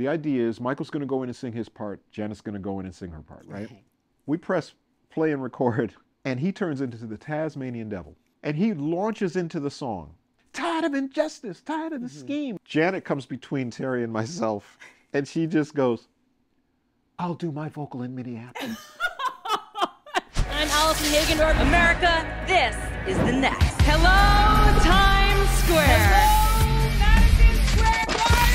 The idea is Michael's going to go in and sing his part. Janet's going to go in and sing her part, right? We press play and record, and he turns into the Tasmanian devil. And he launches into the song. Tired of injustice, tired of the scheme. Janet comes between Terry and myself, and she just goes, I'll do my vocal in Minneapolis. I'm Allison Hagendorf. America, this is the next. Hello, Times Square. Hello, Madison Square Garden.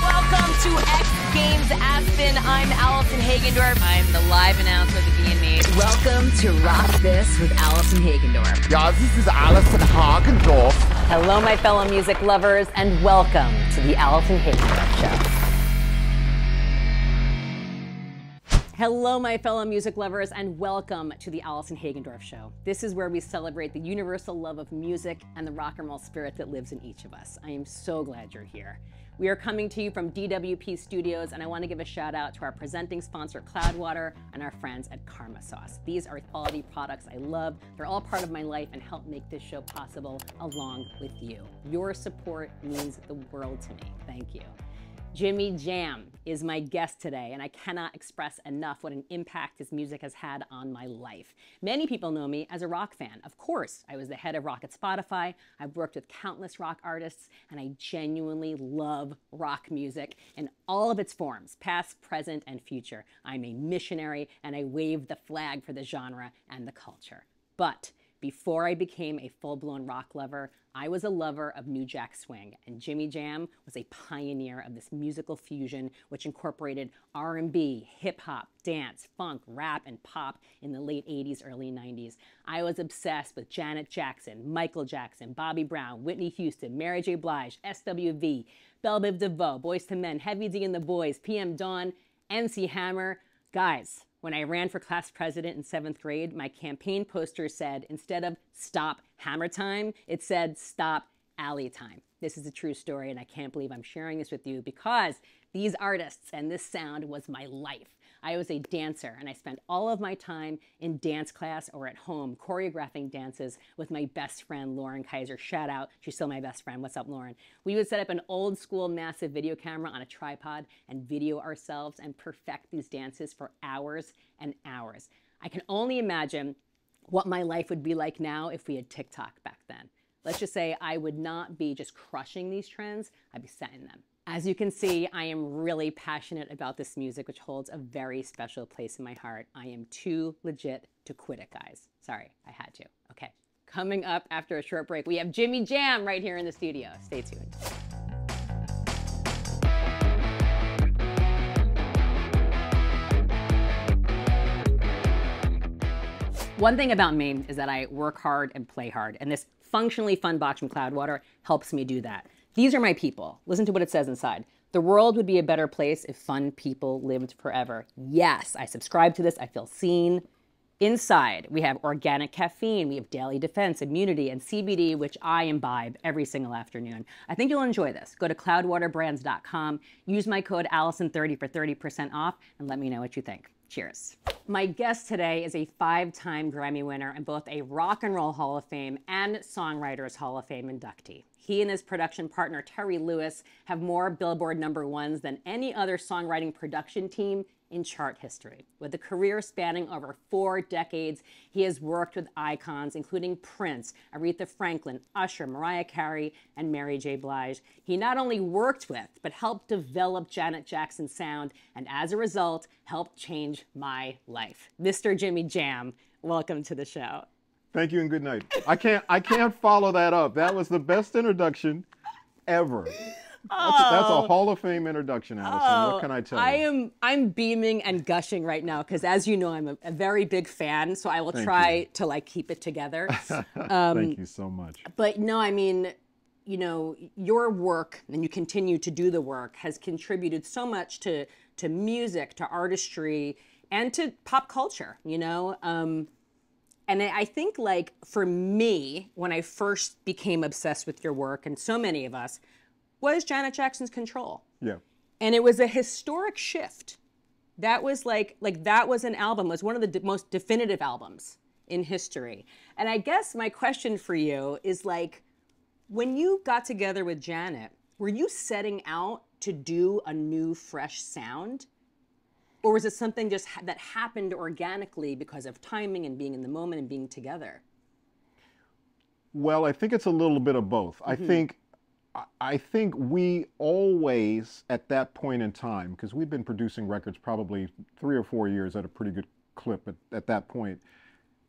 Welcome to X Games Aspen. I'm Allison Hagendorf. I'm the live announcer of the B&E. Welcome to Rock This with Allison Hagendorf. Yeah, this is Allison Hagendorf. Hello, my fellow music lovers, and welcome to the Allison Hagendorf Show. Hello, my fellow music lovers, and welcome to the Allison Hagendorf Show. This is where we celebrate the universal love of music and the rock and roll spirit that lives in each of us. I am so glad you're here. We are coming to you from DWP Studios, and I want to give a shout out to our presenting sponsor, Cloudwater, and our friends at Karma Sauce. These are quality products I love. They're all part of my life and help make this show possible along with you. Your support means the world to me. Thank you. Jimmy Jam is my guest today, and I cannot express enough what an impact his music has had on my life. Many people know me as a rock fan. Of course, I was the head of rock at Spotify. I've worked with countless rock artists, and I genuinely love rock music in all of its forms, past, present, and future. I'm a missionary, and I wave the flag for the genre and the culture. But before I became a full-blown rock lover, I was a lover of New Jack Swing, and Jimmy Jam was a pioneer of this musical fusion which incorporated R&B, hip-hop, dance, funk, rap, and pop in the late 80s, early 90s. I was obsessed with Janet Jackson, Michael Jackson, Bobby Brown, Whitney Houston, Mary J Blige, SWV, Belle Biv DeVoe, Boyz II Men, Heavy D and the Boys, PM Dawn, MC Hammer. Guys, when I ran for class president in 7th grade, my campaign poster said, instead of Stop Hammer Time, it said Stop Alley Time. This is a true story, and I can't believe I'm sharing this with you because these artists and this sound was my life. I was a dancer, and I spent all of my time in dance class or at home choreographing dances with my best friend, Lauren Kaiser. Shout out, she's still my best friend. What's up, Lauren? We would set up an old school massive video camera on a tripod and video ourselves and perfect these dances for hours and hours. I can only imagine what my life would be like now if we had TikTok back then. Let's just say I would not be just crushing these trends, I'd be setting them. As you can see, I am really passionate about this music, which holds a very special place in my heart. I am too legit to quit it, guys. Sorry, I had to. Okay, coming up after a short break, we have Jimmy Jam right here in the studio. Stay tuned. One thing about me is that I work hard and play hard, and this functionally fun box from Cloudwater helps me do that. These are my people. Listen to what it says inside. The world would be a better place if fun people lived forever. Yes, I subscribe to this. I feel seen. Inside, we have organic caffeine, we have daily defense, immunity, and CBD, which I imbibe every single afternoon. I think you'll enjoy this. Go to cloudwaterbrands.com, use my code Allison30 for 30% off, and let me know what you think. Cheers. My guest today is a 5-time Grammy winner and both a Rock and Roll Hall of Fame and Songwriters Hall of Fame inductee. He and his production partner, Terry Lewis, have more Billboard #1s than any other songwriting production team in chart history. With a career spanning over 4 decades, he has worked with icons including Prince, Aretha Franklin, Usher, Mariah Carey, and Mary J Blige. He not only worked with, but helped develop Janet Jackson's sound, and as a result, helped change my life. Mr. Jimmy Jam, welcome to the show. Thank you and good night. I can't follow that up. That was the best introduction ever. That's a Hall of Fame introduction, Allison. What can I tell you? I'm beaming and gushing right now because, as you know, I'm a very big fan. So I will try to like keep it together. Thank you so much. But no, I mean, you know, your work, and you continue to do the work, has contributed so much to music, to artistry, and to pop culture. You know, and I think, like, for me, when I first became obsessed with your work, and so many of us, was Janet Jackson's Control. Yeah. And it was a historic shift. That was like that was an album, was one of the most definitive albums in history. And I guess my question for you is, like, when you got together with Janet, were you setting out to do a new, fresh sound? Or was it something just that happened organically because of timing and being in the moment and being together? Well, I think it's a little bit of both. I think we always, at that point in time, because we've been producing records probably 3 or 4 years at a pretty good clip at that point,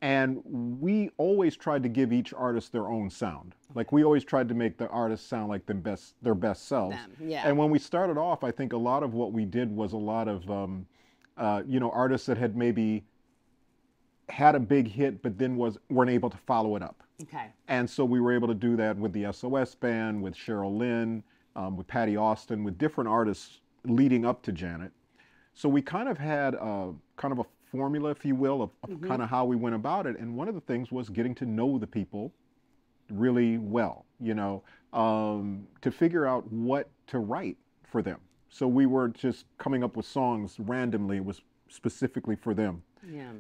and we always tried to give each artist their own sound. Like we always tried to make the artists sound like their best selves. Yeah. And when we started off, I think a lot of what we did was a lot of, artists that had maybe had a big hit, but then weren't able to follow it up. Okay. And so we were able to do that with the SOS Band, with Cheryl Lynn, with Patty Austin, with different artists leading up to Janet. So we kind of had a formula, if you will, of kind of how we went about it. And one of the things was getting to know the people really well, to figure out what to write for them. So we were just coming up with songs randomly. It was specifically for them. Yeah.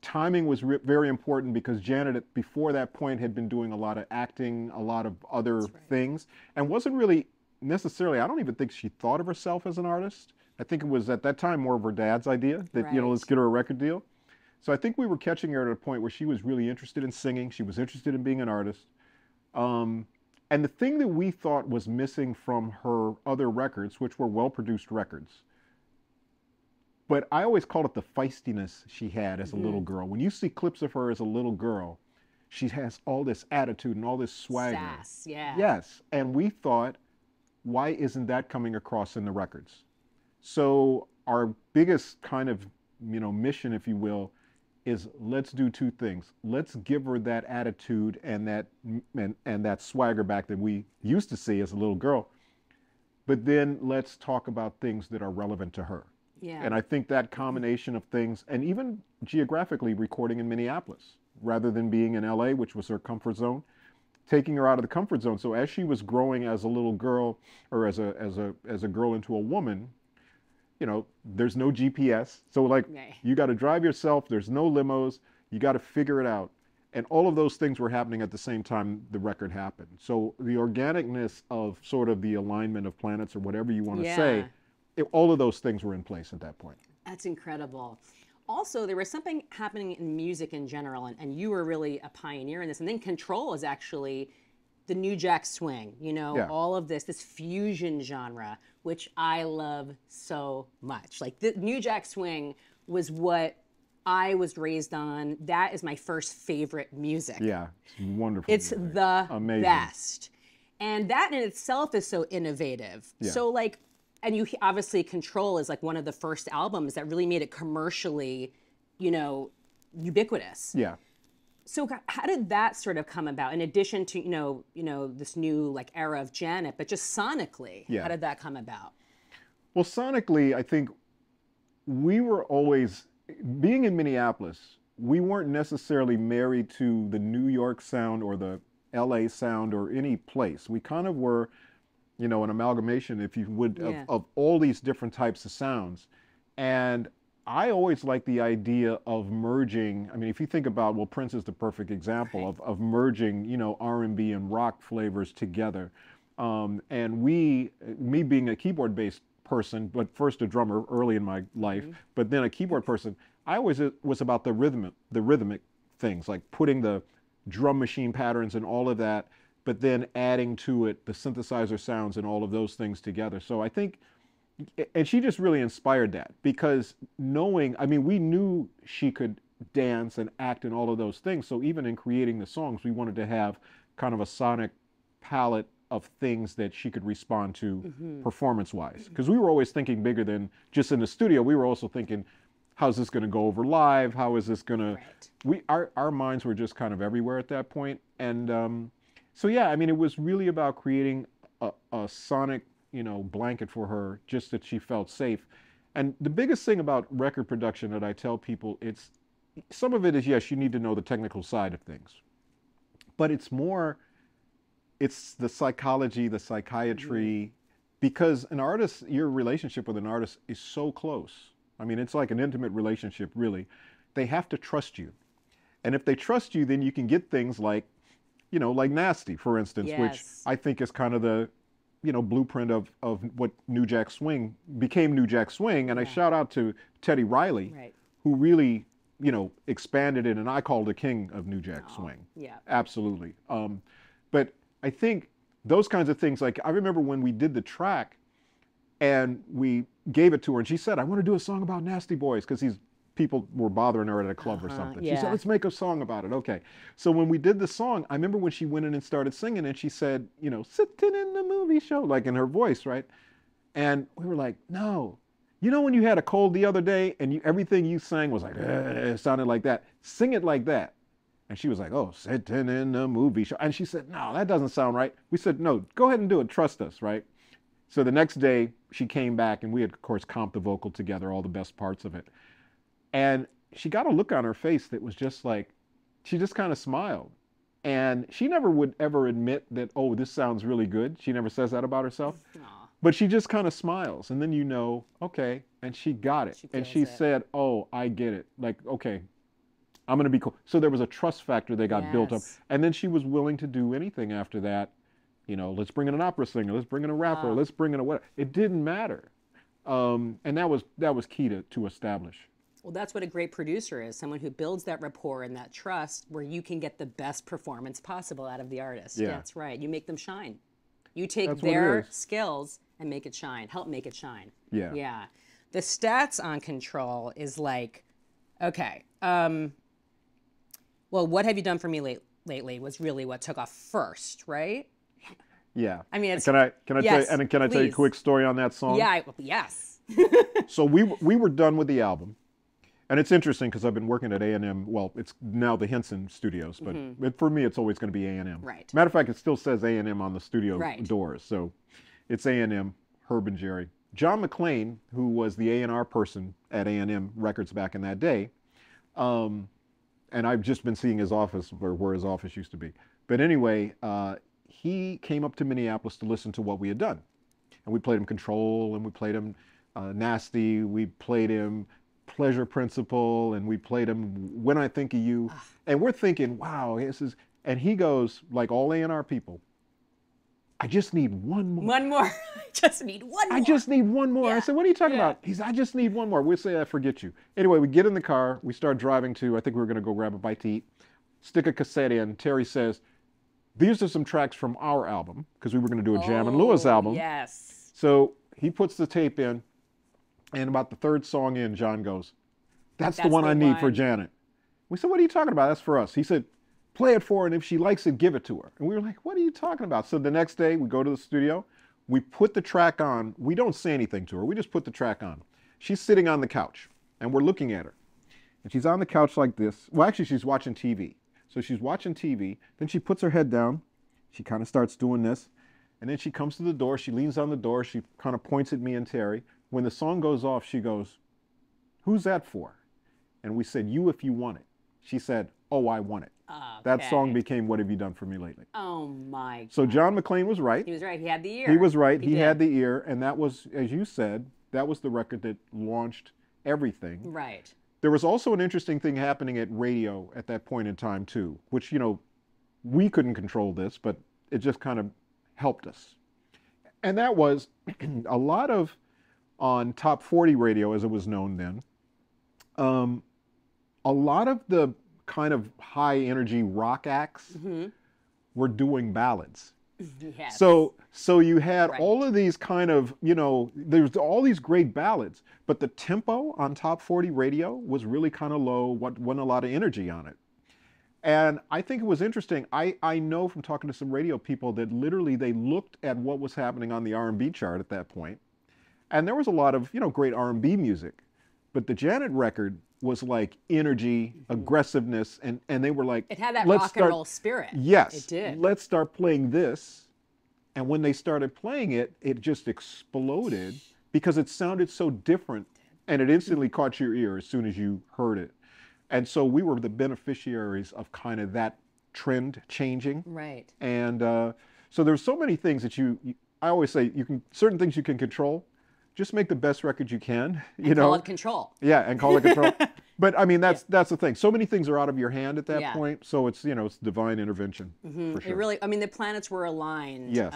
Timing was very important because Janet, before that point, had been doing a lot of acting, a lot of other things, and wasn't really necessarily, I don't even think she thought of herself as an artist. I think it was at that time more of her dad's idea that, let's get her a record deal. So I think we were catching her at a point where she was really interested in singing. She was interested in being an artist. And the thing that we thought was missing from her other records, which were well-produced records, but I always called it the feistiness she had as a little girl. When you see clips of her as a little girl, she has all this attitude and all this swagger. Sass, yeah. Yes, and we thought, why isn't that coming across in the records? So our biggest kind of, mission, if you will, is let's do two things. Let's give her that attitude and that swagger back that we used to see as a little girl. But then let's talk about things that are relevant to her. Yeah. And I think that combination of things, and even geographically recording in Minneapolis, rather than being in LA, which was her comfort zone, taking her out of the comfort zone. So as she was growing as a little girl, or as a girl into a woman, there's no GPS. So you got to drive yourself. There's no limos. You got to figure it out. And all of those things were happening at the same time the record happened. So the organicness of sort of the alignment of planets, or whatever you want to say, all of those things were in place at that point. That's incredible. Also, there was something happening in music in general, and you were really a pioneer in this. And then Control is actually the New Jack Swing, all of this fusion genre, which I love so much. Like the New Jack Swing was what I was raised on. That is my first favorite music. Yeah, it's wonderful. It's music. the Amazing. best. And that in itself is so innovative. Yeah. So and you obviously Control is one of the first albums that really made it commercially, ubiquitous. Yeah. So how did that sort of come about? In addition to this new era of Janet, but just sonically, how did that come about? Well, sonically, I think we were always, being in Minneapolis, we weren't necessarily married to the New York sound or the LA sound or any place. We kind of were, an amalgamation, if you would, of all these different types of sounds. And I always like the idea of merging. I mean, if you think about, Prince is the perfect example of merging, R&B and rock flavors together. And me being a keyboard-based person, but first a drummer early in my life, but then a keyboard person, I always was about the rhythmic things, like putting the drum machine patterns and all of that, but then adding to it the synthesizer sounds and all of those things together. So I think, and she just really inspired that, because we knew she could dance and act and all of those things. So even in creating the songs, we wanted to have kind of a sonic palette of things that she could respond to performance-wise. Because we were always thinking bigger than just in the studio. We were also thinking, how's this going to go over live? How is this going to... Our minds were just kind of everywhere at that point. And it was really about creating a sonic blanket for her, just that she felt safe. And the biggest thing about record production that I tell people, some of it is, yes, you need to know the technical side of things, but it's the psychology, the psychiatry, because your relationship with an artist is so close. I mean, it's like an intimate relationship, really. They have to trust you. And if they trust you, then you can get things like Nasty, for instance, which I think is kind of blueprint of what New Jack Swing became New Jack Swing. And I shout out to Teddy Riley, who really, expanded it, and I call the king of New Jack Swing. Yeah. Absolutely. But I think those kinds of things, like I remember when we did the track and we gave it to her and she said, I want to do a song about Nasty Boys, because these people were bothering her at a club or something. She said, let's make a song about it. Okay. So when we did the song, I remember when she went in and started singing and she said, sitting in the movie show, like in her voice, right? And we were like, no. When you had a cold the other day and everything you sang was like, it sounded like that. Sing it like that. And she was like, oh, sitting in the movie show. And she said, no, that doesn't sound right. We said, no, go ahead and do it. Trust us, right? So the next day she came back and we had, of course, comped the vocal together, all the best parts of it. And she got a look on her face that was just like, she just kind of smiled. And she never would ever admit that, oh, this sounds really good. She never says that about herself. Aww. But she just kind of smiles. And then okay. And she got it. And she said, oh, I get it. Like, okay, I'm going to be cool. So there was a trust factor that got built up. And then she was willing to do anything after that. Let's bring in an opera singer. Let's bring in a rapper. Let's bring in a whatever. It didn't matter. And that was key to establish. Well, that's what a great producer is, someone who builds that rapport and that trust where you can get the best performance possible out of the artist. Yeah, that's right. You make them shine. You take their skills and make it shine, help make it shine. Yeah. Yeah. The stats on Control is like, okay, well, What Have You Done For Me Lately was really what took off first, right? Yeah. I mean, can I tell you a quick story on that song? Yeah, yes. So we were done with the album. And it's interesting because I've been working at A&M. Well, it's now the Henson Studios, but for me, it's always going to be A&M. Right. Matter of fact, it still says A&M on the studio doors. So it's A&M, Herb and Jerry. John McClain, who was the A&R person at A&M Records back in that day, and I've just been seeing his office, or where his office used to be. But anyway, he came up to Minneapolis to listen to what we had done. And we played him Control, and we played him Nasty, we played him Pleasure Principle, and we played him When I Think of You. And we're thinking, wow, this is, and he goes, like all A&R people, I just need one more. One more. I just need one more. I just need one more. Yeah. I said, what are you talking about? He's, I just need one more. We'll say, I forget you. Anyway, we get in the car. We start driving to, I think we were going to go grab a bite to eat. Stick a cassette in. Terry says, these are some tracks from our album, because we were going to do a Jam and Lewis album. Yes. So he puts the tape in, and about the third song in, John goes, that's the one I need for Janet. We said, what are you talking about? That's for us. He said, play it for her, and if she likes it, give it to her. And we were like, what are you talking about? So the next day, we go to the studio. We put the track on. We don't say anything to her. We just put the track on. She's sitting on the couch, and we're looking at her. And she's on the couch like this. Well, actually, she's watching TV. So she's watching TV. Then she puts her head down. She kind of starts doing this. And then she comes to the door. She leans on the door. She kind of points at me and Terry. When the song goes off, she goes, who's that for? And we said, you if you want it. She said, oh, I want it. Okay. That song became What Have You Done For Me Lately? Oh, my God. So John McClain was right. He was right. He had the ear. He was right. He had the ear. And that was, as you said, that was the record that launched everything. Right. There was also an interesting thing happening at radio at that point in time, too, which, you know, we couldn't control this, but it just kind of helped us. And that was a lot of, on Top 40 radio, as it was known then, a lot of the kind of high energy rock acts were doing ballads. Yes. So you had all of these kind of, you know, there's all these great ballads, but the tempo on Top 40 radio was really kind of low, wasn't a lot of energy on it. And I think it was interesting. I know from talking to some radio people that literally they looked at what was happening on the R&B chart at that point, and there was a lot of, you know, great R&B music, but the Janet record was like energy, aggressiveness, and they were like, it had that rock and roll spirit. Yes, it did. Let's start playing this. And when they started playing it, it just exploded because it sounded so different, and it instantly caught your ear as soon as you heard it. And so we were the beneficiaries of kind of that trend changing. Right. And so there's so many things that I always say, certain things you can control. Just make the best record you can, you know. Call it control. Yeah, and call it control. But I mean, that's the thing. So many things are out of your hand at that point. So it's, you know, it's divine intervention for sure. It really, I mean, the planets were aligned. Yes.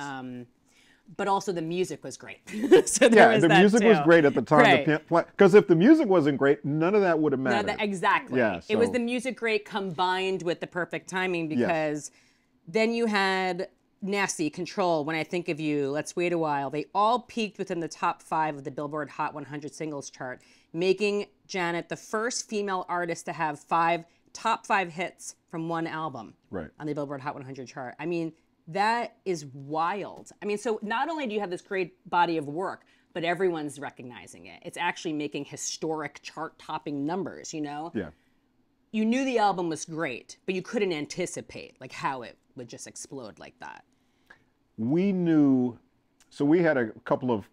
but also the music was great. So there was the that music too. was great at the time. Right. Because if the music wasn't great, none of that would have mattered. Exactly. Yeah, It was so- the music great combined with the perfect timing, because then you had Nasty, Control, When I Think of You, Let's Wait a While. They all peaked within the top 5 of the Billboard Hot 100 singles chart, making Janet the first female artist to have top 5 hits from one album on the Billboard Hot 100 chart. I mean, that is wild. I mean, so not only do you have this great body of work, but everyone's recognizing it. It's actually making historic chart-topping numbers, you know? Yeah. You knew the album was great, but you couldn't anticipate like how it would just explode like that. We knew, so we had a couple of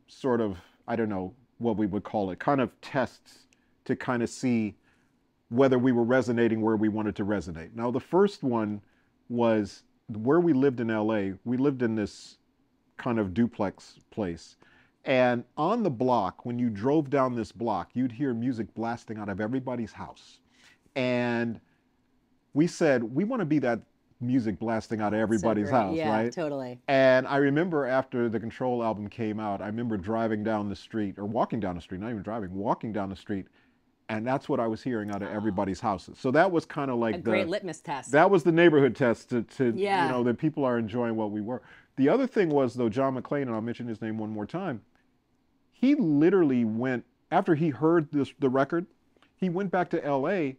sort of, I don't know what we would call it, kind of tests to kind of see whether we were resonating where we wanted to resonate. Now, the first one was where we lived in LA. We lived in this kind of duplex place. And on the block, when you drove down this block, you'd hear music blasting out of everybody's house. And we said, we want to be that music blasting out of everybody's house, right? Yeah, totally. And I remember after the Control album came out, I remember driving down the street, or walking down the street, not even driving, walking down the street, and that's what I was hearing out of everybody's houses. So that was kind of like a great litmus test. That was the neighborhood test to Yeah. you know, that people are enjoying what we were. The other thing was, though, John McClane, and I'll mention his name one more time, he literally went, after he heard the record, he went back to LA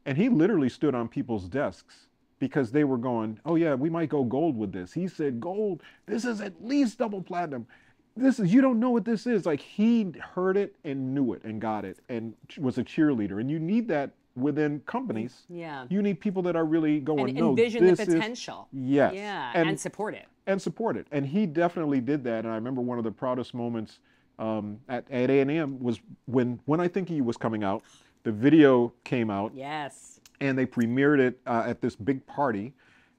and he literally stood on people's desks because they were going, oh yeah, we might go gold with this. He said, gold, this is at least double platinum. This is, you don't know what this is. Like, he heard it and knew it and got it and was a cheerleader. And you need that within companies. Yeah. You need people that are really going, And no, envision this the potential. Yes. Yeah, and support it. And support it. And he definitely did that. And I remember one of the proudest moments at A&M was when I Think of You was coming out. The video came out. Yes. And they premiered it at this big party.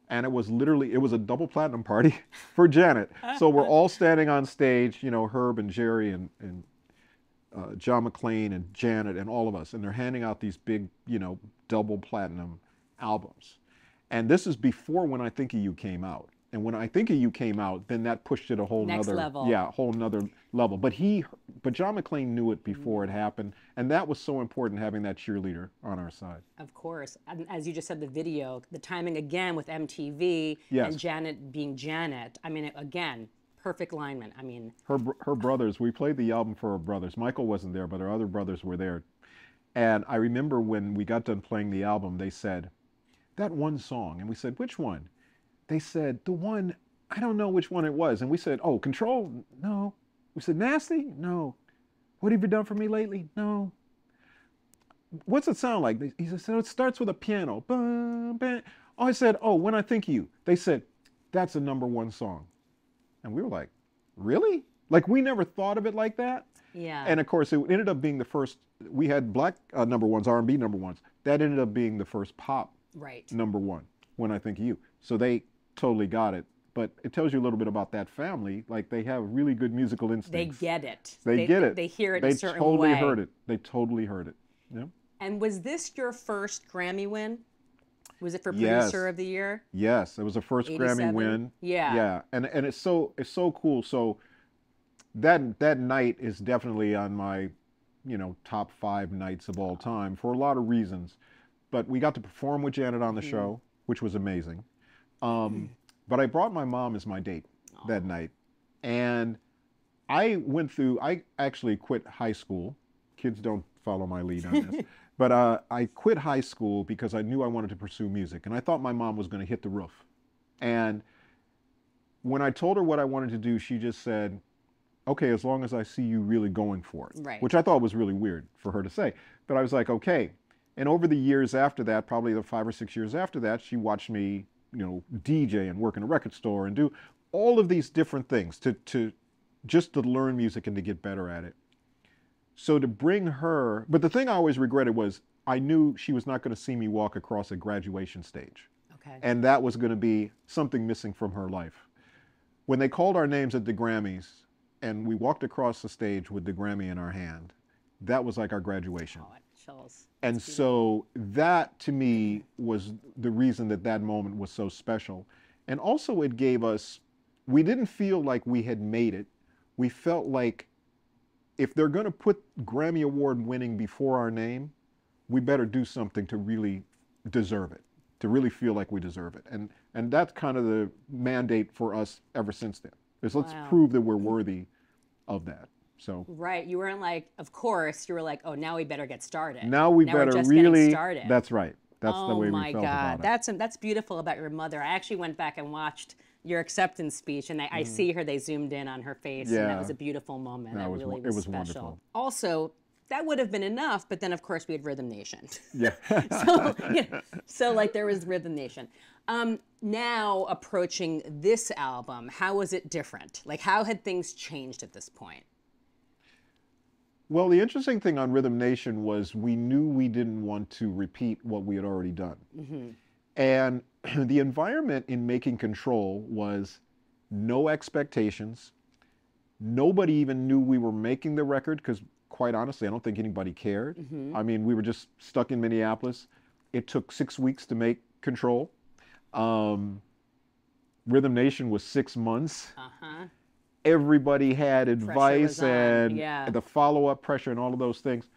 And it was literally, it was a double platinum party for Janet. So we're all standing on stage, you know, Herb and Jerry and John McClane and Janet and all of us. And they're handing out these big, you know, double platinum albums. And this is before When I Think of You came out. And When I Think of You came out, then that pushed it a whole Next nother level. Yeah, a whole nother level. But John McClane knew it before it happened. And that was so important, having that cheerleader on our side. Of course. And as you just said, the video, the timing again with MTV Yes. and Janet being Janet. I mean, again, perfect alignment. I mean, Her brothers, we played the album for her brothers. Michael wasn't there, but her other brothers were there. And I remember when we got done playing the album, they said, that one song. And we said, which one? They said, the one, I don't know which one it was. And we said, oh, Control? No. We said, Nasty? No. What have you done for me lately? No. What's it sound like? He said, it starts with a piano. Bum, bam. Oh, I said, oh, When I Think of You. They said, that's a #1 song. And we were like, really? Like, we never thought of it like that. yeah. And of course, it ended up being the first, we had black #1s, R&B #1s. That ended up being the first pop right. #1, When I Think of You. So they totally got it. But it tells you a little bit about that family. Like, they have really good musical They instincts. get it. They get it. They hear it they a certain totally way. heard it. They totally heard it. Yeah. And was this your first Grammy win? Was it for Yes. Producer of the Year? Yes, it was the first 87? Grammy win. Yeah. Yeah, and it's so cool. So that night is definitely on my, you know, top 5 nights of all time for a lot of reasons. But we got to perform with Janet on the show, which was amazing. But I brought my mom as my date that night, and I actually quit high school. Kids don't follow my lead on this. But I quit high school because I knew I wanted to pursue music, and I thought my mom was going to hit the roof. And when I told her what I wanted to do, she just said, okay, as long as I see you really going for it. Right. Which I thought was really weird for her to say. But I was like, okay. And over the years after that, probably the 5 or 6 years after that, she watched me, you know, DJ and work in a record store and do all of these different things to just to learn music and to get better at it. So to bring her, but the thing I always regretted was I knew she was not going to see me walk across a graduation stage. Okay. And that was going to be something missing from her life. When they called our names at the Grammys and we walked across the stage with the Grammy in our hand, that was like our graduation. Oh, it chills. And so that, to me, was the reason that moment was so special. And also it gave us we didn't feel like we had made it. We felt like if they're going to put Grammy Award winning before our name, we better do something to really deserve it, to really feel like we deserve it. And that's kind of the mandate for us ever since then. Is let's prove that we're worthy of that. So right, you weren't like, of course, you were like, oh, now we better get started. Now we better just really. Started. That's right. That's the way we felt Oh my about God, that's beautiful about your mother. I actually went back and watched your acceptance speech, and I see her. They zoomed in on her face, and that was a beautiful moment. That really was special. Wonderful. Also, that would have been enough, but then of course we had Rhythm Nation. Yeah. So like there was Rhythm Nation. Now approaching this album, how was it different? Like how had things changed at this point? Well, the interesting thing on Rhythm Nation was we knew we didn't want to repeat what we had already done. Mm-hmm. And the environment in Making Control was no expectations. Nobody even knew we were making the record because, quite honestly, I don't think anybody cared. Mm-hmm. I mean, we were just stuck in Minneapolis. It took 6 weeks to make Control. Rhythm Nation was 6 months. Uh-huh. Everybody had advice and the follow-up pressure and all of those things.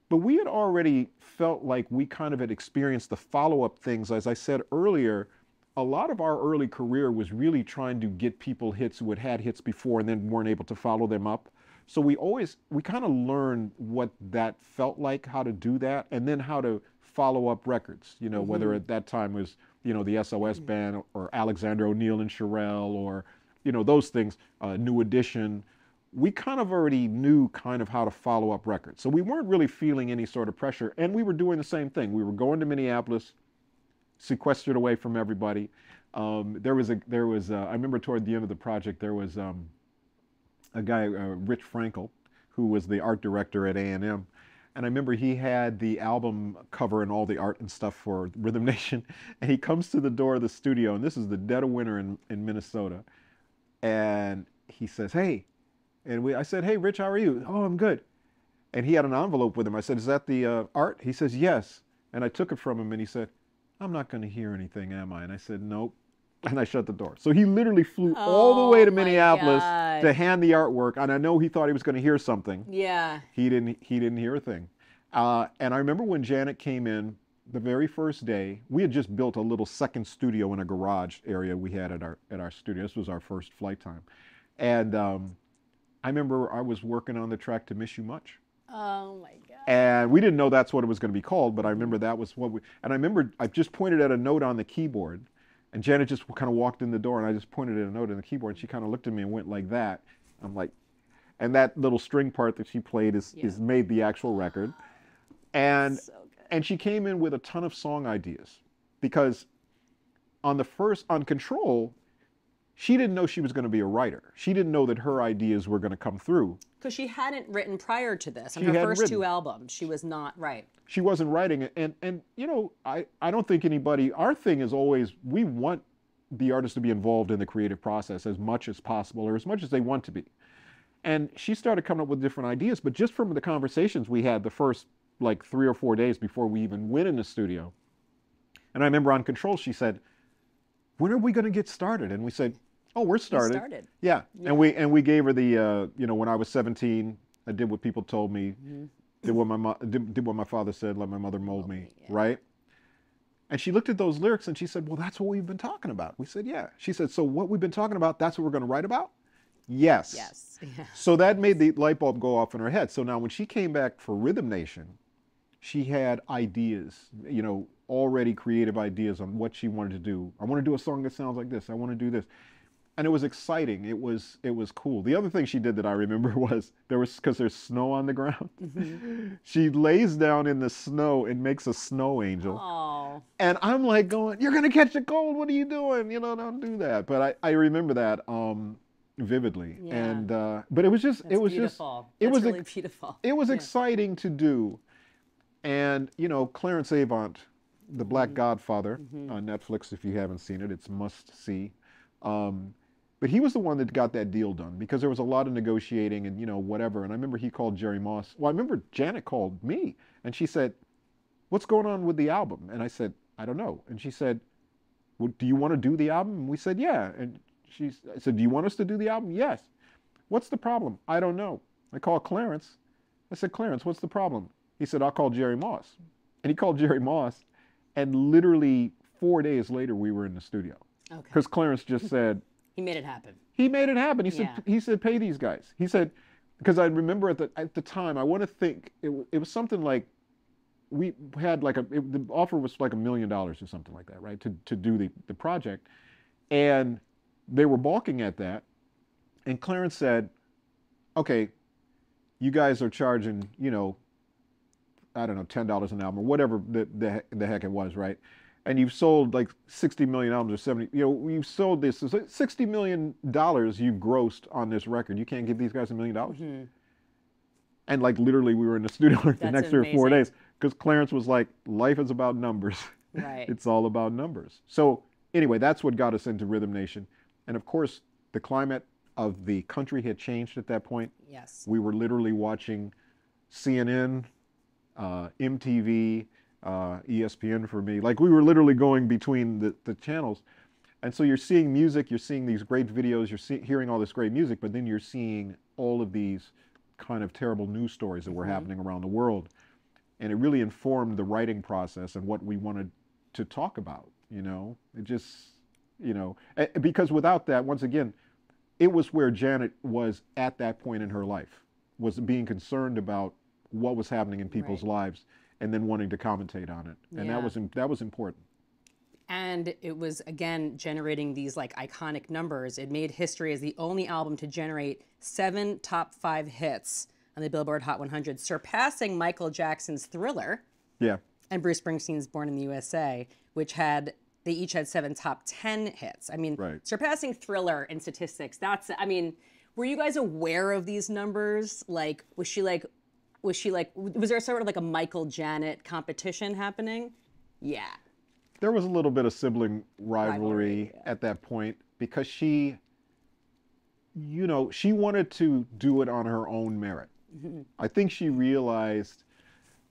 But we had already felt like we kind of had experienced the follow-up things. As I said earlier, a lot of our early career was really trying to get people hits who had had hits before and then weren't able to follow them up. So we kind of learned what that felt like, how to do that, and then how to follow up records, you know, whether at that time was, you know, the SOS Band or Alexander O'Neill and Sherelle or, you know, those things, New Edition. We kind of already knew kind of how to follow up records. So we weren't really feeling any sort of pressure. And we were doing the same thing. We were going to Minneapolis, sequestered away from everybody. I remember toward the end of the project, there was a guy, Rich Frankel, who was the art director at A&M. And I remember he had the album cover and all the art and stuff for Rhythm Nation. And he comes to the door of the studio, and this is the dead of winter in Minnesota. And he says, hey, and I said, hey, Rich, how are you? Oh, I'm good. And he had an envelope with him. I said, is that the art? He says, yes. And I took it from him and he said, I'm not going to hear anything, am I? And I said, nope. And I shut the door. So he literally flew all the way to Minneapolis to hand the artwork. And I know he thought he was going to hear something. Yeah. He didn't hear a thing. And I remember when Janet came in the very first day, we had just built a little second studio in a garage area we had at our studio. This was our first flight time. And I remember I was working on the track To Miss You Much. Oh my God. And we didn't know that's what it was going to be called, but I remember that was and I remember I just pointed at a note on the keyboard, and Janet just kind of walked in the door, and I just pointed at a note on the keyboard, and she kind of looked at me and went like that. I'm like, and that little string part that she played is made the actual record. And so good. And she came in with a ton of song ideas, because on Control, she didn't know she was going to be a writer. She didn't know that her ideas were going to come through. Because she hadn't written prior to this. On her first two albums, she was not She wasn't writing it. And you know, I don't think our thing is always, we want the artist to be involved in the creative process as much as possible, or as much as they want to be. And she started coming up with different ideas, but just from the conversations we had the first like 3 or 4 days before we even went in the studio. And I remember on Control, she said, when are we going to get started? And we said, oh, we're started. Yeah. And we gave her the, you know, when I was 17, I did what people told me, did what my father said, let my mother mold me, right? And she looked at those lyrics and she said, well, that's what we've been talking about. We said, yeah. She said, so what we've been talking about, that's what we're going to write about? Yes. Yes. Yeah. So that made the light bulb go off in her head. So now when she came back for Rhythm Nation, she had ideas, you know, already creative ideas on what she wanted to do. I want to do a song that sounds like this. I want to do this. And it was exciting. It was cool. The other thing she did that I remember was because there's snow on the ground. Mm-hmm. She lays down in the snow and makes a snow angel. Aww. And I'm like going, you're going to catch a cold. What are you doing? You know, don't do that. But I remember that vividly. Yeah. And but it was just beautiful. It was really beautiful. It was exciting to do. And you know, Clarence Avant, The Black Godfather, on Netflix, if you haven't seen it, it's must see. But he was the one that got that deal done, because there was a lot of negotiating and, you know, whatever. And I remember he called Jerry Moss. Well, I remember Janet called me and she said, what's going on with the album? And I said, I don't know. And she said, well, do you want to do the album? And we said, yeah. And I said, do you want us to do the album? Yes. What's the problem? I don't know. I called Clarence. I said, Clarence, what's the problem? He said, I'll call Jerry Moss. And he called Jerry Moss, and literally 4 days later, we were in the studio. Okay. Because Clarence just said... He made it happen. He made it happen. Yeah. He said, pay these guys. He said, because I remember at the time, I want to think, it was something like, we had like the offer was like $1 million or something like that, right? To do the project. And they were balking at that. And Clarence said, okay, you guys are charging, you know, I don't know, $10 an album or whatever the heck it was, right? And you've sold like 60 million albums or 70, you know, you've sold this, $60 million you've grossed on this record. You can't give these guys $1 million? Mm-hmm. And like literally we were in the studio like the next 3 or 4 days because Clarence was like, life is about numbers. Right. It's all about numbers. So anyway, that's what got us into Rhythm Nation. And of course, the climate of the country had changed at that point. Yes. We were literally watching CNN, MTV, ESPN for me. Like we were literally going between the channels. And so you're seeing music, you're seeing these great videos, you're hearing all this great music, but then you're seeing all of these kind of terrible news stories that were happening around the world. And it really informed the writing process and what we wanted to talk about, you know. It just, you know, because without that, once again, it was where Janet was at that point in her life, was being concerned about what was happening in people's lives and then wanting to commentate on it. And that was important. And it was, again, generating these like iconic numbers. It made history as the only album to generate 7 top 5 hits on the Billboard Hot 100, surpassing Michael Jackson's Thriller. Yeah. And Bruce Springsteen's Born in the USA, which they each had 7 top 10 hits. I mean, surpassing Thriller in statistics, I mean, were you guys aware of these numbers? Like, was there sort of like a Michael Janet competition happening? Yeah. There was a little bit of sibling rivalry at that point because she, you know, she wanted to do it on her own merit. Mm-hmm. I think she realized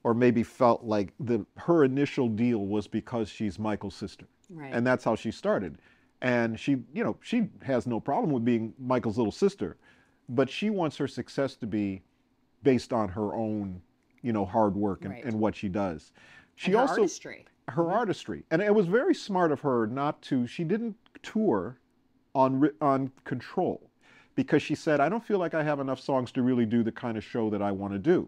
or maybe felt like her initial deal was because she's Michael's sister. Right. And that's how she started. And she, you know, she has no problem with being Michael's little sister, but she wants her success to be based on her own, you know, hard work and what she does. She and her also artistry. Her artistry. And it was very smart of her not to, she didn't tour on Control because she said, I don't feel like I have enough songs to really do the kind of show that I want to do.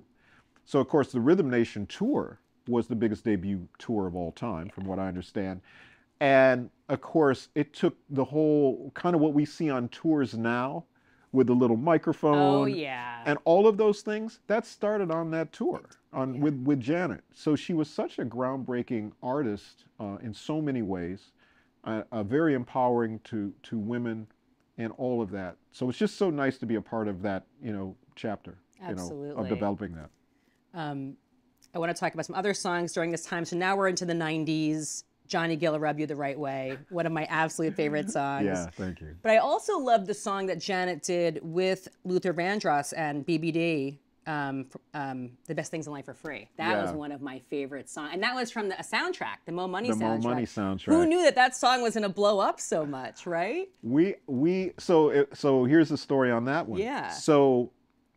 So of course the Rhythm Nation tour was the biggest debut tour of all time, from what I understand. And of course it took the whole kind of what we see on tours now with the little microphone and all of those things, that started on that tour with Janet. So she was such a groundbreaking artist in so many ways, very empowering to women and all of that. So it's just so nice to be a part of that, you know, chapter, you know, of developing that. I want to talk about some other songs during this time. So now we're into the 90s. Johnny Gill, Rub You the Right Way, one of my absolute favorite songs. Yeah, thank you. But I also love the song that Janet did with Luther Vandross and BBD, The Best Things in Life Are Free. That was one of my favorite songs. And that was from a soundtrack, the Mo Money soundtrack. The Mo Money soundtrack. Who knew that song was going to blow up so much, right? So here's the story on that one. Yeah. So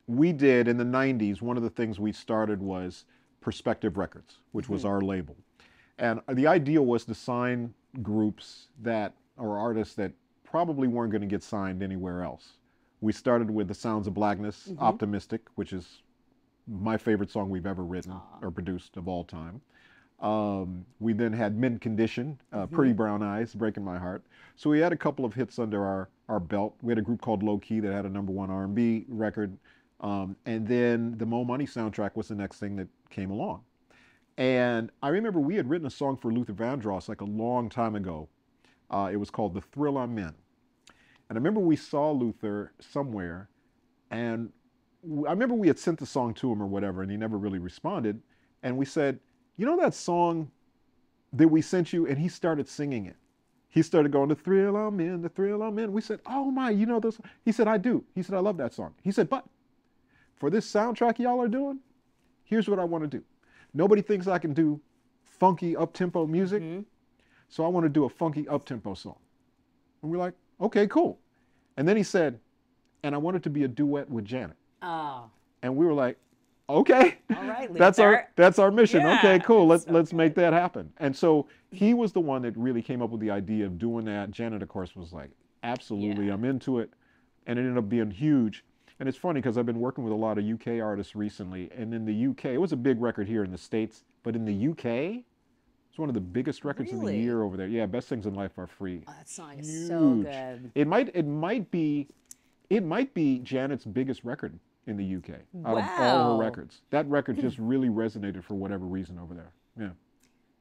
we did, in the 90s, one of the things we started was Perspective Records, which was our label. And the idea was to sign groups or artists that probably weren't going to get signed anywhere else. We started with The Sounds of Blackness, Optimistic, which is my favorite song we've ever written or produced of all time. We then had Mint Condition, Pretty Brown Eyes, Breaking My Heart. So we had a couple of hits under our belt. We had a group called Low Key that had a #1 R&B record. And then the Mo Money soundtrack was the next thing that came along. And I remember we had written a song for Luther Vandross like a long time ago. It was called The Thrill I'm In. And I remember we saw Luther somewhere, and I remember we had sent the song to him or whatever, and he never really responded. And we said, you know that song that we sent you? And he started singing it. He started going, the thrill I'm in, the thrill I'm in. We said, oh my, you know this? He said, I do. He said, I love that song. He said, but for this soundtrack y'all are doing, here's what I want to do. Nobody thinks I can do funky up-tempo music, so I want to do a funky up-tempo song. And we're like, okay, cool. And then he said, and I want it to be a duet with Janet. Oh. And we were like, okay, all right, that's our mission. Yeah, okay, cool. Let's okay. make that happen. And so he was the one that really came up with the idea of doing that. Janet, of course, was like, absolutely, Yeah. I'm into it. And it ended up being huge. And it's funny because I've been working with a lot of UK artists recently. And in the UK, it was a big record here in the States, but in the UK, it's one of the biggest records of the Really? year over there. Yeah, Best Things in Life Are Free. Oh, that song is Huge. so good. It might be Janet's biggest record in the UK out of all Wow. her records. That record just really resonated for whatever reason over there. Yeah.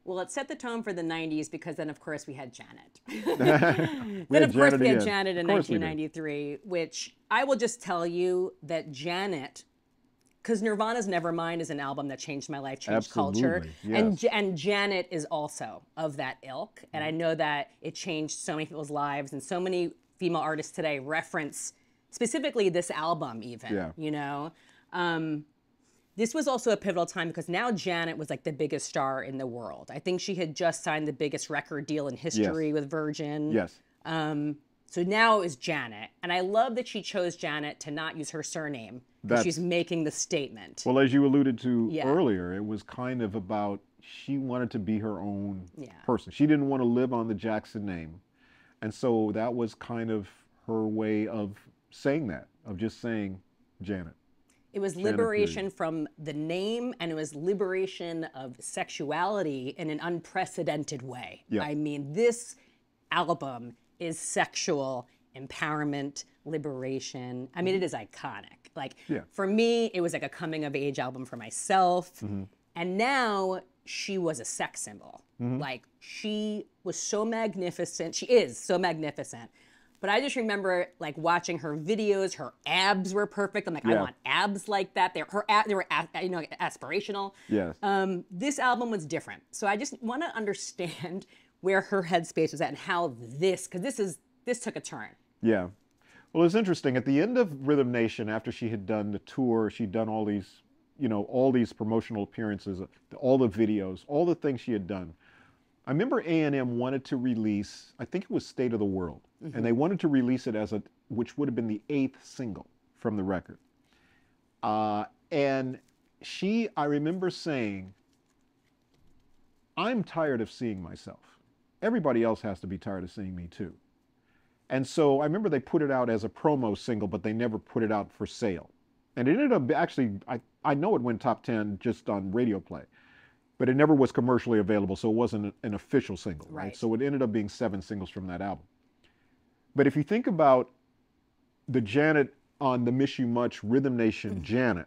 Well, it set the tone for the 90s because then, of course, we had Janet. We Then, had of course, Janet we had again. Janet in Of course we did. 1993, which I will just tell you that Janet, because Nirvana's Nevermind is an album that changed my life, changed culture. Absolutely, yes. And Janet is also of that ilk. And I know that it changed so many people's lives, and so many female artists today reference specifically this album even, Yeah. you know? This was also a pivotal time because now Janet was like the biggest star in the world. I think she had just signed the biggest record deal in history with Virgin. Yes. So now it is Janet. And I love that she chose Janet to not use her surname because That's- she's making the statement. Well, as you alluded to Yeah. earlier, it was kind of about she wanted to be her own Yeah. person. She didn't want to live on the Jackson name. And so that was kind of her way of saying that, of just saying Janet. It was Janet liberation from the name, and it was liberation of sexuality in an unprecedented way. Yeah. I mean, this album is sexual empowerment, liberation. I mean, it is iconic. Like, Yeah. for me, it was like a coming of age album for myself. Mm-hmm. And now she was a sex symbol. Like, she was so magnificent. She is so magnificent. But I just remember like watching her videos. Her abs were perfect. I'm like, I Yeah. want abs like that. They were aspirational. Yes. This album was different. So I just want to understand where her headspace was at and how this took a turn. Yeah. Well, it's interesting. At the end of Rhythm Nation, after she had done the tour, she'd done all these promotional appearances, all the videos, all the things she had done. I remember A&M wanted to release, I think it was State of the World, and they wanted to release it which would have been the 8th single from the record. And I remember saying, I'm tired of seeing myself. Everybody else has to be tired of seeing me too. And so I remember they put it out as a promo single, but they never put it out for sale. And it ended up actually, I know it went top 10 just on radio play, but it never was commercially available, so it wasn't an official single, right? So it ended up being 7 singles from that album. But if you think about the Janet on the Miss You Much, Rhythm Nation, Janet,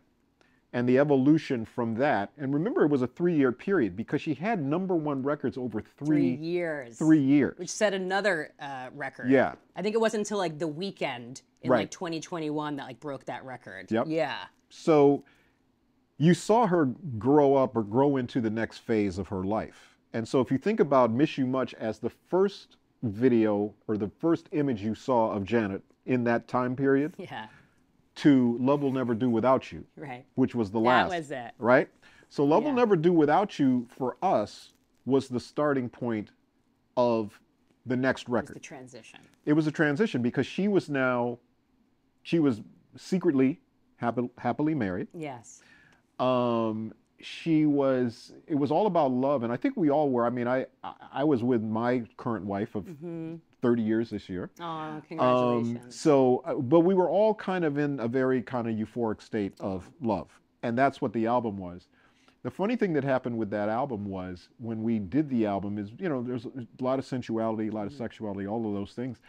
and the evolution from that, and remember it was a 3-year period because she had #1 records over 3 years. 3 years. Which set another record. Yeah. I think it wasn't until like The Weeknd in Right. like 2021 that like broke that record. Yep. Yeah. So you saw her grow up or grow into the next phase of her life. And so if you think about Miss You Much as the first video or the first image you saw of Janet in that time period, Yeah. to Love Will Never Do Without You, Right. which was the That last. was it. Right? So Love Will Yeah. Never Do Without You for us was the starting point of the next It was record. the transition. It was a transition because she was secretly happily married. Yes. It was all about love, and I think we all were. I mean, I was with my current wife of 30 years this year. Oh, congratulations. But we were all kind of in a very kind of euphoric state of love, and that's what the album was. The funny thing that happened with that album was when we did the album is, there's a lot of sensuality, a lot of sexuality, all of those things.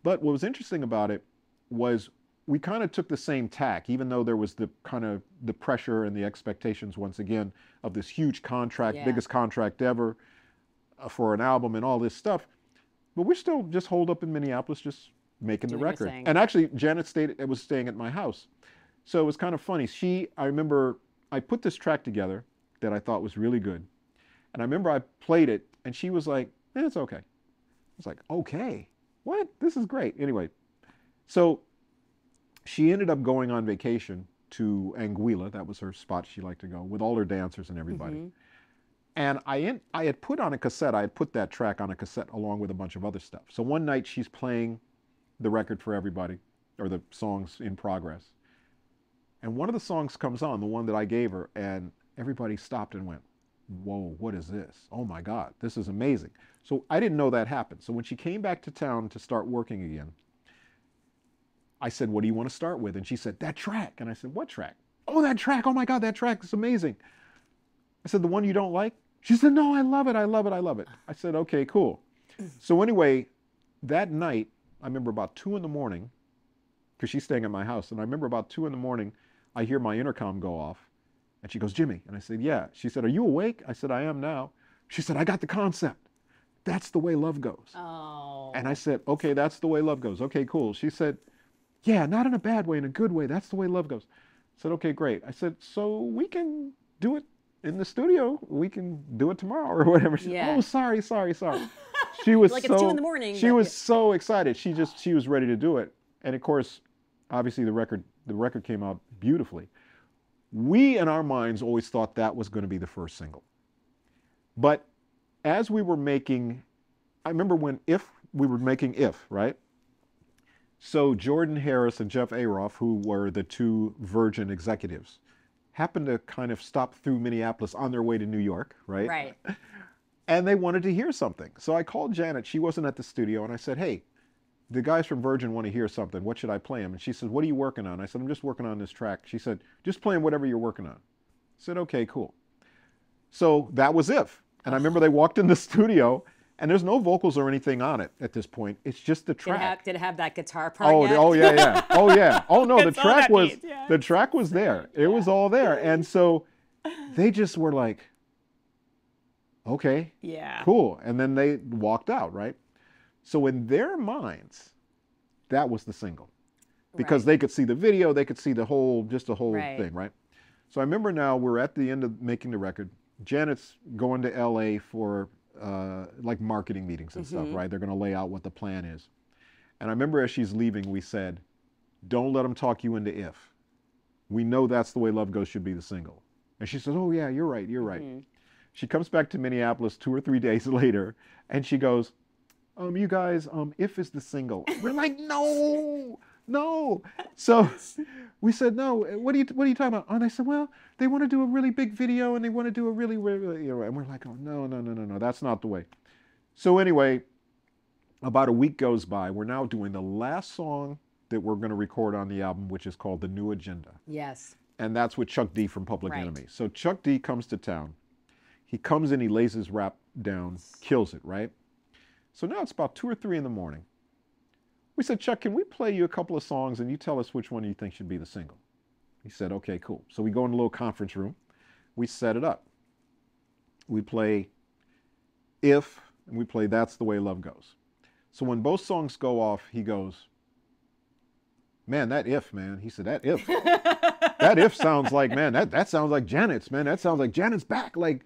But what was interesting about it was we kind of took the same tack, even though there was the kind of the pressure and the expectations once again of this huge contract, Yeah. biggest contract ever for an album and all this stuff. But we're still just holed up in Minneapolis, just making the Doing your record. thing. And actually, Janet was staying at my house. So it was kind of funny. I remember I put this track together that I thought was really good. And I remember I played it and she was like, it's okay. I was like, okay, what? This is great. Anyway, so she ended up going on vacation to Anguilla. That was her spot she liked to go with all her dancers and everybody. And I had put on a cassette, I had put that track on a cassette along with a bunch of other stuff. So one night she's playing the record for everybody. or the songs in progress. And one of the songs comes on, the one that I gave her, and everybody stopped and went, whoa, what is this? Oh my God, this is amazing. So I didn't know that happened. So when she came back to town to start working again, I said, what do you want to start with? And she said, that track. And I said, what track? Oh, that track. Oh my God, that track is amazing. I said, the one you don't like? She said, no, I love it. I love it. I love it. I said, okay, cool. So anyway, that night, I remember about 2 in the morning, because she's staying at my house. And I remember about 2 in the morning, I hear my intercom go off. And she goes, Jimmy. And I said, yeah. She said, are you awake? I said, I am now. She said, I got the concept. That's the way love goes. Oh. And I said, okay, that's the way love goes. Okay, cool. She said, yeah, not in a bad way, in a good way. That's the way love goes. I said, okay, great. I said, so we can do it in the studio. We can do it tomorrow or whatever. She said, oh, sorry. She was like so, it's 2 in the morning. she was so excited. She was ready to do it. And of course, obviously the record came out beautifully. We, in our minds, always thought that was going to be the first single. But as we were making, I remember when we were making If, right? So Jordan Harris and Jeff Aroff, who were the 2 Virgin executives, happened to kind of stop through Minneapolis on their way to New York, right? Right. And they wanted to hear something. So I called Janet. She wasn't at the studio. And I said, hey, the guys from Virgin want to hear something. What should I play them? And she said, what are you working on? I said, I'm just working on this track. She said, just play whatever you're working on. I said, okay, cool. So that was If. And I remember they walked in the studio, and there's no vocals or anything on it at this point. It's just the track. Did it have that guitar part yet? Oh, yeah. Oh, yeah. Oh, no, the That's all track that was, needs, yeah. the track was there. It was all there. And so they just were like, okay, Yeah. cool. And then they walked out, right? So in their minds, that was the single. Because they could see the video, they could see the whole thing, right? So I remember now we're at the end of making the record. Janet's going to LA for like marketing meetings and stuff, right? They're going to lay out what the plan is. And I remember as she's leaving, we said, don't let them talk you into If. We know That's the Way Love Goes should be the single. And she says, oh yeah, you're right. She comes back to Minneapolis 2 or 3 days later, and she goes, you guys, If is the single. We're like, no. So we said, no, what are you talking about? And they said, well, they want to do a really big video and they want to do a really, and we're like, oh, no, that's not the way. So anyway, about a week goes by. We're now doing the last song that we're going to record on the album, which is called The New Agenda. Yes. And that's with Chuck D from Public Enemy. So Chuck D comes to town. He comes in, he lays his rap down, kills it, right? So now it's about 2 or 3 in the morning. We said, Chuck, can we play you a couple of songs and you tell us which one you think should be the single? He said, okay, cool. So we go in a little conference room. We set it up. We play If, and we play That's the Way Love Goes. So when both songs go off, he goes, man, that If, man. He said, that If. That If sounds like, man, that sounds like Janet's, man. That sounds like Janet's back. Like,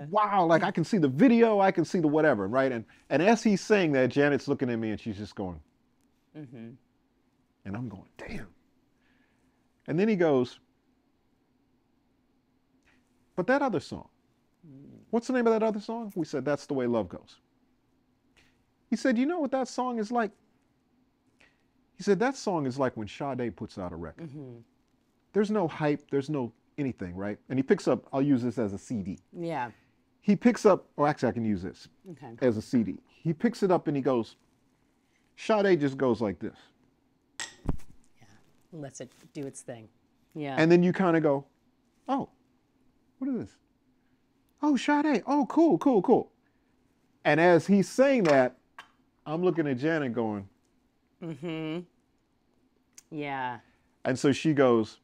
wow, like I can see the video, I can see the whatever, right? And as he's saying that, Janet's looking at me and she's just going, and I'm going, damn. And then he goes, but that other song, what's the name of that other song? We said, That's the Way Love Goes. He said, you know what that song is like? He said, that song is like when Sade puts out a record. There's no hype, there's no anything, right? And he picks up, I'll use this as a CD. Yeah. He picks up, or actually I can use this as a CD. He picks it up and he goes, Sade just goes like this. Yeah, lets it do its thing. Yeah. And then you kind of go, oh, what is this? Oh, Sade, oh, cool. And as he's saying that, I'm looking at Janet going, yeah. And so she goes,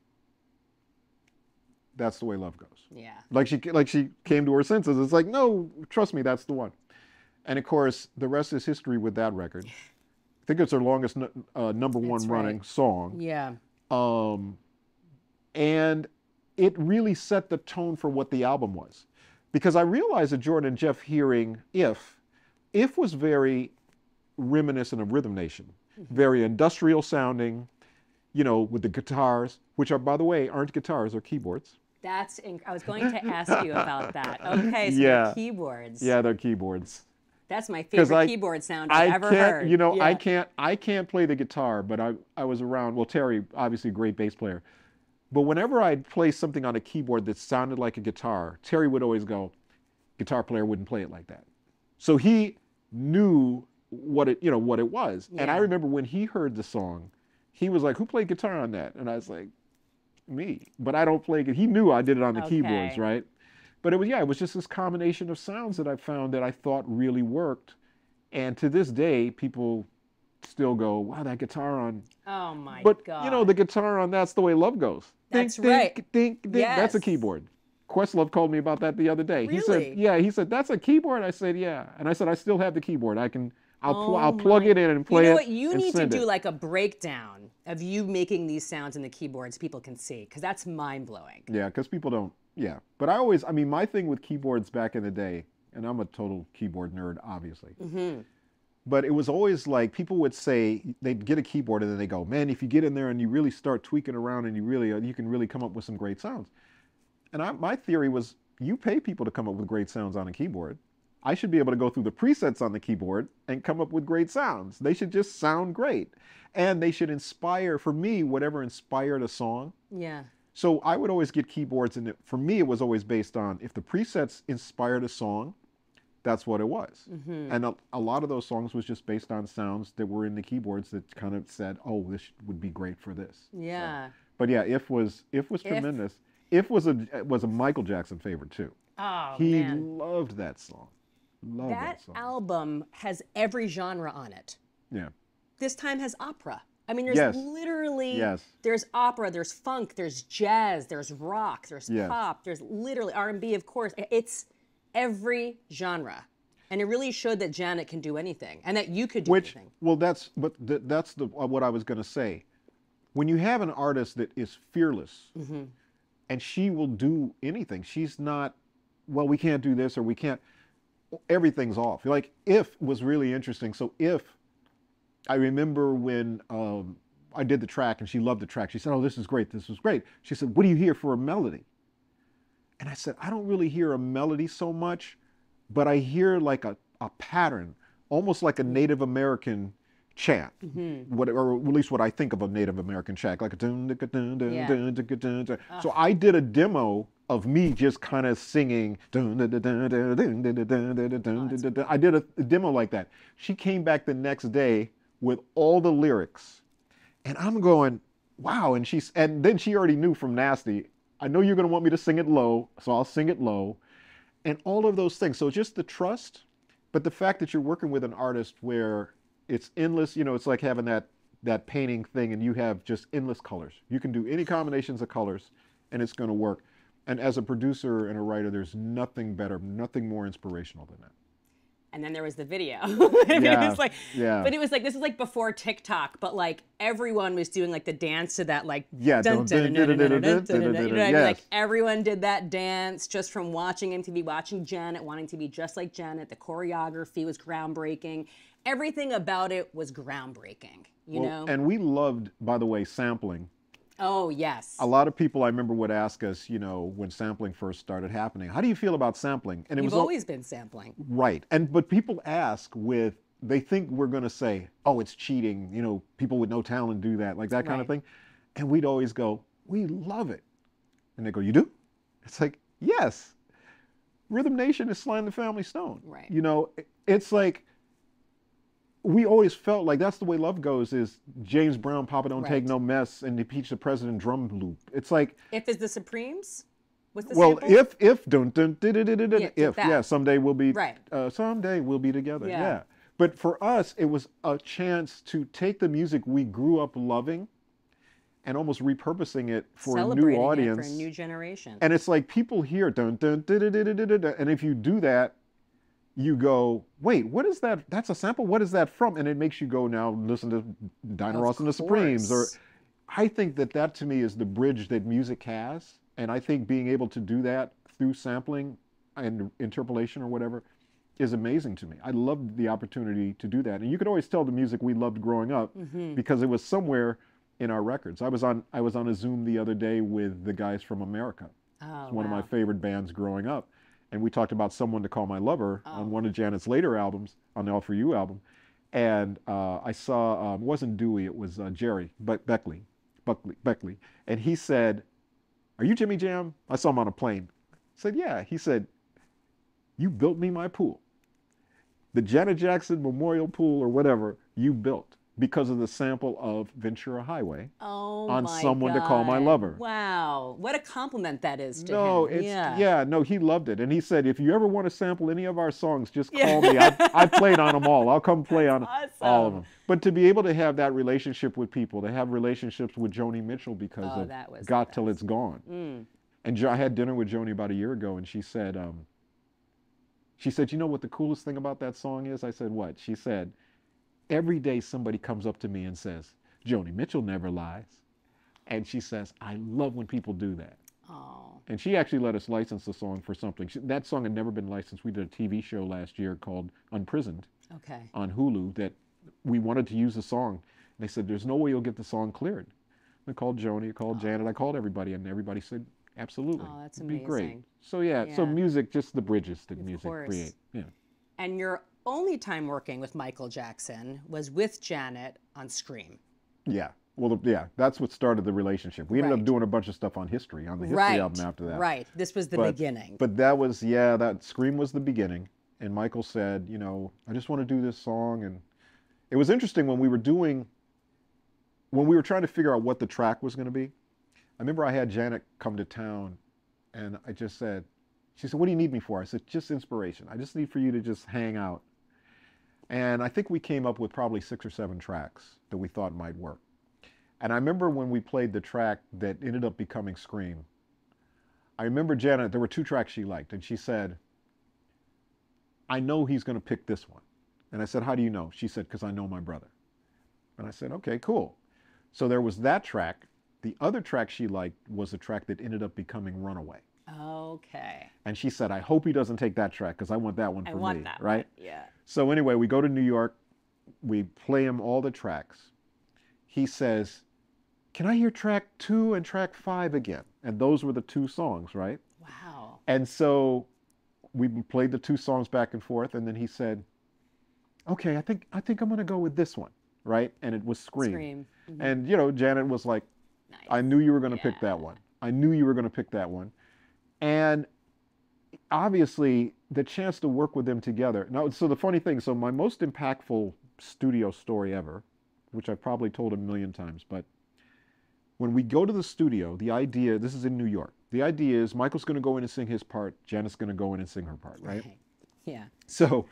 That's the Way Love Goes. Yeah. Like she came to her senses. It's like, no, trust me, that's the one. And of course, the rest is history with that record. I think it's her longest number one running song. Yeah. And it really set the tone for what the album was. Because I realized that Jordan and Jeff hearing If was very reminiscent of Rhythm Nation. Very industrial sounding, you know, with the guitars, which are, by the way, aren't guitars, they're keyboards. I was going to ask you about that. Okay, so they're keyboards. Yeah, they're keyboards. That's my favorite keyboard sound I've ever heard. You know, I can't play the guitar, but I was around, well, Terry, obviously a great bass player. But whenever I'd play something on a keyboard that sounded like a guitar, Terry would always go, guitar player wouldn't play it like that. So he knew what it was. Yeah. And I remember when he heard the song, he was like, who played guitar on that? And I was like, me. But I don't play it. He knew I did it on the keyboards, right? But it was just this combination of sounds that I found that I thought really worked. And to this day, people still go, wow, that guitar on. Oh my God. But you know, the guitar on That's the Way Love Goes. That's ding, right. Ding, ding, ding. Yes. That's a keyboard. Questlove called me about that the other day. Really? He said, that's a keyboard? I said, yeah. And I said, I still have the keyboard. I'll plug it in and play it. You know what? You need to do like a breakdown of you making these sounds in the keyboards people can see, because that's mind-blowing. Yeah, because people don't, yeah. But my thing with keyboards back in the day, and I'm a total keyboard nerd, obviously. Mm-hmm. But it was always like, people would say, they'd get a keyboard and then they go, man, if you get in there and you really start tweaking around and you can really come up with some great sounds. And my theory was, you pay people to come up with great sounds on a keyboard. I should be able to go through the presets on the keyboard and come up with great sounds. They should just sound great. And they should inspire, for me, whatever inspired a song. Yeah. So I would always get keyboards, and for me, it was always based on, if the presets inspired a song, that's what it was. Mm-hmm. And a lot of those songs was just based on sounds that were in the keyboards that kind of said, oh, this would be great for this. Yeah. So, but yeah, If was tremendous. If was a Michael Jackson favorite too. Oh, he man. He loved that song. That song. Album has every genre on it. Yeah. This time has opera. I mean, there's literally, there's opera, there's funk, there's jazz, there's rock, there's pop, there's literally R&B, of course. It's every genre. And it really showed that Janet can do anything, and that you could do anything. Well, that's what I was going to say. When you have an artist that is fearless, mm-hmm. and she will do anything, she's not, well, we can't do this or we can't, everything's off. Like, If was really interesting. So I remember when I did the track and she loved the track. She said, oh, this is great. This was great. She said, what do you hear for a melody? And I said, I don't really hear a melody so much, but I hear like a pattern, almost like a Native American chant, mm-hmm. Or at least what I think of a Native American chant, like a dun, dun, dun, dun, dun, dun, dun, dun. So I did a demo of me just kind of singing. Dun, dun, dun, dun, dun, dun, dun, dun, dun, dun, dun. I did a demo like that. She came back the next day with all the lyrics, and I'm going, wow. And then she already knew from Nasty, I know you're going to want me to sing it low, so I'll sing it low, and all of those things. So just the trust, but the fact that you're working with an artist where it's endless, it's like having that painting thing and you have just endless colors. You can do any combinations of colors and it's going to work. And as a producer and a writer, there's nothing better, nothing more inspirational than that. And then there was the video. But it was like, this was like before TikTok, but like everyone was doing like the dance to that, like, like everyone did that dance just from watching MTV, watching Janet, wanting to be just like Janet. The choreography was groundbreaking. Everything about it was groundbreaking, you know? And we loved, by the way, sampling. Oh, yes. A lot of people, I remember, would ask us, when sampling first started happening, how do you feel about sampling? And You've always been sampling. Right. But people ask they think we're going to say, oh, it's cheating, people with no talent do that, like that kind of thing. And we'd always go, we love it. And they go, you do? It's like, yes. Rhythm Nation is Sly and the Family Stone. Right. It's like, we always felt like That's the Way Love Goes is James Brown, Papa Don't Take No Mess, and Impeach the President drum loop. It's like, If is the Supremes? What's the sample? If dun dun if someday we'll be someday we'll be together. Yeah. But for us, it was a chance to take the music we grew up loving and almost repurposing it for a new audience, for a new generation. And it's like people hear dun dun and if you do that, you go, wait, what is that? That's a sample? What is that from? And it makes you go now listen to Dinah Ross and the Supremes. Or I think that to me is the bridge that music has. And I think being able to do that through sampling and interpolation or whatever is amazing to me. I loved the opportunity to do that. And you could always tell the music we loved growing up because it was somewhere in our records. I was on a Zoom the other day with the guys from America. Oh, it's one of my favorite bands growing up. and we talked about Someone to Call My Lover on one of Janet's later albums, on the All For You album. And I saw, it wasn't Dewey, it was Jerry Beckley. And he said, "Are you Jimmy Jam?" I saw him on a plane. I said, "Yeah." He said, "You built me my pool. The Janet Jackson Memorial Pool or whatever you built because of the sample of Ventura Highway on Someone to Call My Lover." Wow. What a compliment that is to No, him. it's, no, he loved it. And he said, "If you ever want to sample any of our songs, just call me. I played on them all. I'll come play on all of them." But to be able to have that relationship with people, to have relationships with Joni Mitchell because of Got Till It's Gone. And I had dinner with Joni about a year ago, and she said, "You know what the coolest thing about that song is?" I said, "What?" She said, "Every day somebody comes up to me and says, 'Joni Mitchell never lies.'" And she says, "I love when people do that." Oh. And she actually let us license the song for something. That song had never been licensed. We did a TV show last year called Unprisoned on Hulu that we wanted to use the song. And they said, "There's no way you'll get the song cleared." I called Joni, I called Janet, I called everybody, and everybody said, "Absolutely. Oh, that's It'd amazing. be great." So so music, just the bridges that music create. Yeah. And your only time working with Michael Jackson was with Janet on Scream. Yeah. Well, that's what started the relationship. We ended up doing a bunch of stuff on History, on the History album after that. Right. This was the beginning. But that was, that Scream was the beginning. And Michael said, "I just want to do this song." And it was interesting when we were trying to figure out what the track was going to be. I remember I had Janet come to town, and I just said, she said, "What do you need me for?" I said, "Just inspiration. I just need for you to just hang out." And I think we came up with probably 6 or 7 tracks that we thought might work. And I remember when we played the track that ended up becoming Scream, I remember Janet, there were 2 tracks she liked, and she said, "I know he's going to pick this one." And I said, "How do you know?" She said, "Because I know my brother." And I said, "Okay, cool." So there was that track. The other track she liked was a track that ended up becoming Runaway. Okay. And she said, "I hope he doesn't take that track because I want that one for me." I want that right? one. Yeah. So anyway, we go to New York. We play him all the tracks. He says, "Can I hear track 2 and track 5 again?" And those were the 2 songs, right? Wow. And so we played the 2 songs back and forth, and then he said, "Okay, I think I'm going to go with this one," right? And it was Scream. Mm-hmm. And Janet was like, nice. "I knew you were going to pick that one. I knew you were going to pick that one." And obviously, the chance to work with them together. Now, so the funny thing, so my most impactful studio story ever, which I've probably told a million times, but when we go to the studio, the idea, this is in New York, the idea is Michael's going to go in and sing his part, Janet's going to go in and sing her part, right? Yeah. So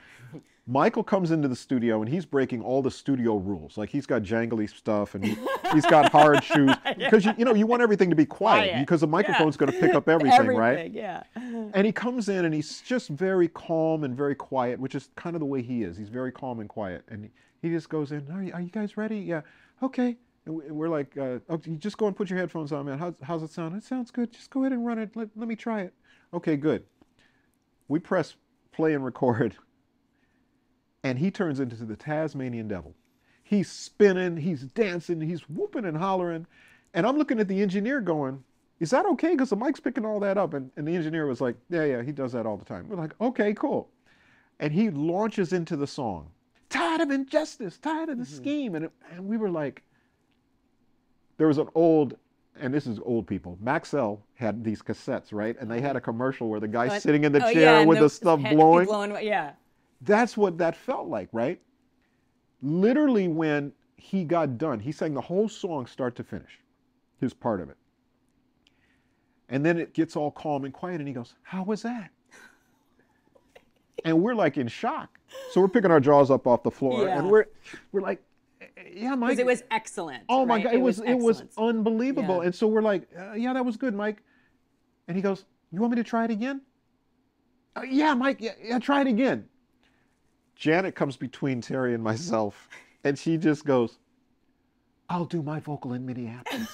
Michael comes into the studio and he's breaking all the studio rules. Like he's got jangly stuff and he's got hard shoes because you want everything to be quiet because the microphone's going to pick up everything, right? Yeah. And he comes in and he's just very calm and very quiet, which is kind of the way he is. He's very calm and quiet. And he just goes in, are you guys ready? Yeah. Okay. And we're like, okay, you just go and put your headphones on, man. How's it sound? It sounds good. Just go ahead and run it. Let me try it. Okay, good. We press play and record. And he turns into the Tasmanian devil. He's spinning, he's dancing, he's whooping and hollering. And I'm looking at the engineer going, is that okay? Because the mic's picking all that up. And the engineer was like, yeah, he does that all the time. We're like, okay, cool. And he launches into the song, tired of injustice, tired of the scheme. And we were like, there was an old, and this is old people, Maxell had these cassettes, right? And they had a commercial where the guy's sitting in the chair with the stuff blowing. Yeah. That's what that felt like, right? Literally when he got done, he sang the whole song start to finish, his part of it. And then it gets all calm and quiet and he goes, how was that? And we're like in shock. So we're picking our jaws up off the floor and we're like, yeah, Mike. Because it was excellent. Oh my God, it was unbelievable. Yeah. And so we're like, yeah, that was good, Mike. And he goes, you want me to try it again? Yeah, Mike, yeah, try it again. Janet comes between Terry and myself, and she just goes, I'll do my vocal in Minneapolis.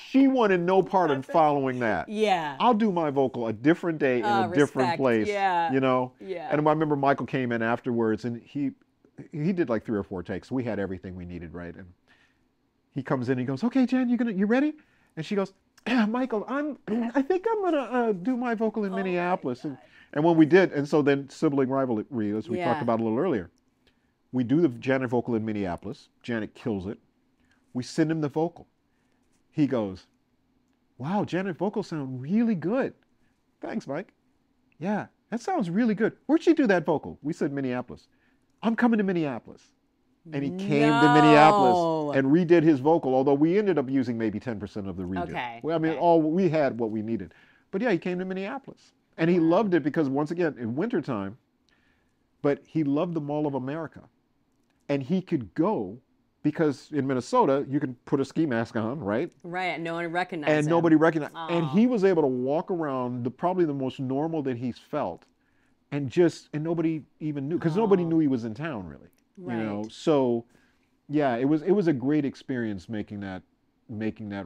She wanted no part in following that. Yeah. I'll do my vocal a different day in a different place. Yeah. You know? Yeah. And I remember Michael came in afterwards, and he did like 3 or 4 takes. We had everything we needed, right? And he comes in, he goes, okay, Jan, you ready? And she goes, Michael, I think I'm gonna do my vocal in Oh my Minneapolis, God. and when we did, and so then sibling rivalry, as we talked Yeah. about a little earlier, we do the Janet vocal in Minneapolis. Janet kills it. We send him the vocal. He goes, "Wow, Janet vocals sound really good." Thanks, Mike. Yeah, that sounds really good. Where'd she do that vocal? We said Minneapolis. I'm coming to Minneapolis. And he came to Minneapolis No. and redid his vocal, although we ended up using maybe 10% of the redo. Okay, Well, I mean, okay. we had what we needed. But yeah, he came to Minneapolis. And he Wow. loved it because, once again, in wintertime, but he loved the Mall of America. And he could go because in Minnesota, you can put a ski mask on, right? Right, no one recognized And him. nobody recognized. And Oh. he was able to walk around probably the most normal that he's felt. And nobody even knew, because nobody Oh. knew he was in town, really. Right. You know, so yeah, it was a great experience making that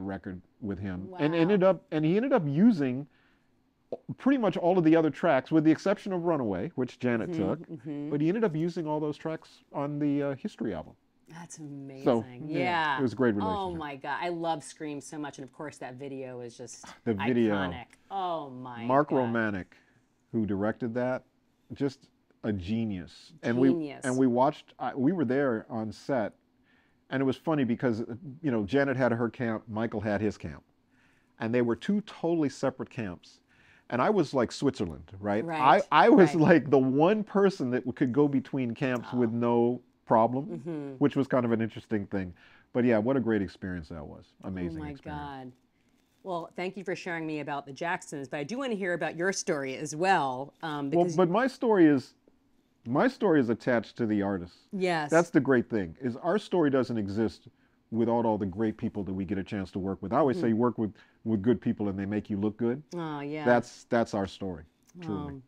record with him. Wow. And he ended up using pretty much all of the other tracks, with the exception of Runaway, which Janet took. But he ended up using all those tracks on the History album. That's amazing. So, yeah. it was a great Oh relationship. my God. I love Scream so much. And of course, that video is just The video. iconic. Oh my Mark God. Romanek, who directed that, just a genius. Genius. And we watched. We were there on set, and it was funny because Janet had her camp, Michael had his camp, and they were two totally separate camps. And I was like Switzerland, right? Right, I was right. like the one person that could go between camps with no problem, which was kind of an interesting thing. But yeah, what a great experience that was. Amazing Oh my experience. God. Well, thank you for sharing me about the Jacksons, but I do want to hear about your story as well. Well, Because but my story is attached to the artist. yes. That's the great thing, is our story doesn't exist without all the great people that we get a chance to work with. I always say you work with good people and they make you look good. Oh yeah. That's our story, truly.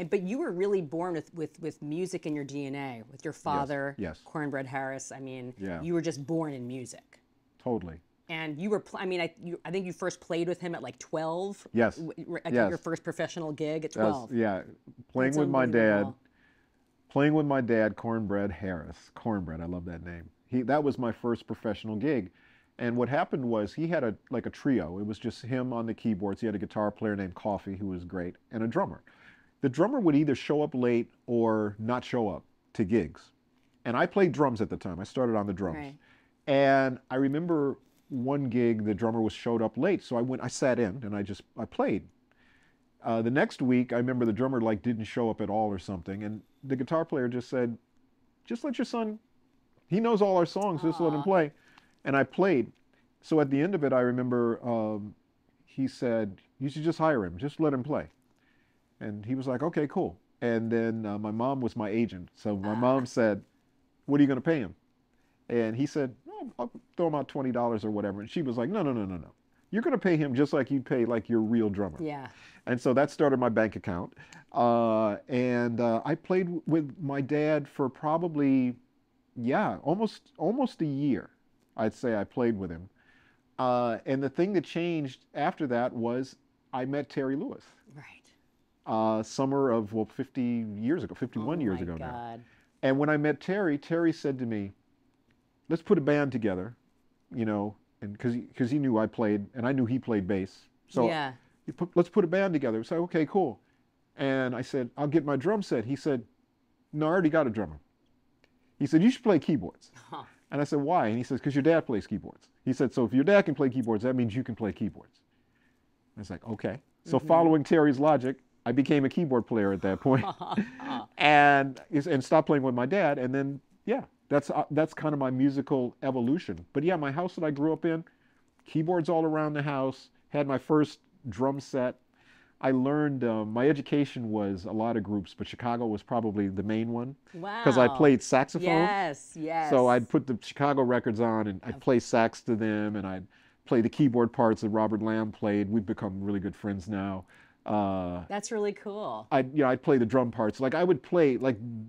But you were really born with music in your DNA, with your father, yes. Cornbread Harris. I mean, Yeah. you were just born in music. Totally. And you were, I think you first played with him at like 12. Yes. Like Yes. your first professional gig at That's- 12. yeah. Playing That's with my dad. unbelievable. Playing with my dad, Cornbread Harris. Cornbread, I love that name. That was my first professional gig. And what happened was he had a trio. It was just him on the keyboards. He had a guitar player named Coffee, who was great, and a drummer. The drummer would either show up late or not show up to gigs. And I played drums at the time. I started on the drums. Right. And I remember one gig, the drummer showed up late, so I sat in and I played. The next week, I remember the drummer didn't show up at all or something, and the guitar player just said, "Just let your son, he knows all our songs, just let him play." And I played. So at the end of it, I remember he said, "You should just hire him, just let him play." And he was like, "Okay, cool." And then my mom was my agent, so my mom said, "What are you going to pay him?" And he said, "Oh, I'll throw him out $20 or whatever." And she was like, "No, no, no, no, no. You're going to pay him just like you'd pay your real drummer." Yeah. And so that started my bank account. And I played with my dad for probably, almost a year. I'd say I played with him. And the thing that changed after that was I met Terry Lewis. Right. Summer of 50 years ago, 51 years ago now. God. And when I met Terry, Terry said to me, "Let's put a band together," and because he knew I played, and I knew he played bass. So Yeah. let's put a band together. So okay, cool. And I said, "I'll get my drum set." He said, "No, I already got a drummer." He said, "You should play keyboards." Huh. And I said, "Why?" And he says, "Because your dad plays keyboards." He said, "So if your dad can play keyboards, that means you can play keyboards." I was like, "Okay." So following Terry's logic, I became a keyboard player at that point, and stopped playing with my dad. And then that's kind of my musical evolution. But yeah, my house that I grew up in, keyboards all around the house. Had my first drum set. I learned, my education was a lot of groups, but Chicago was probably the main one. Wow. Because I played saxophone. Yes, yes. So I'd put the Chicago records on and I'd play sax to them, and I'd play the keyboard parts that Robert Lamb played. We've become really good friends now. That's really cool. I'd play the drum parts. I would play,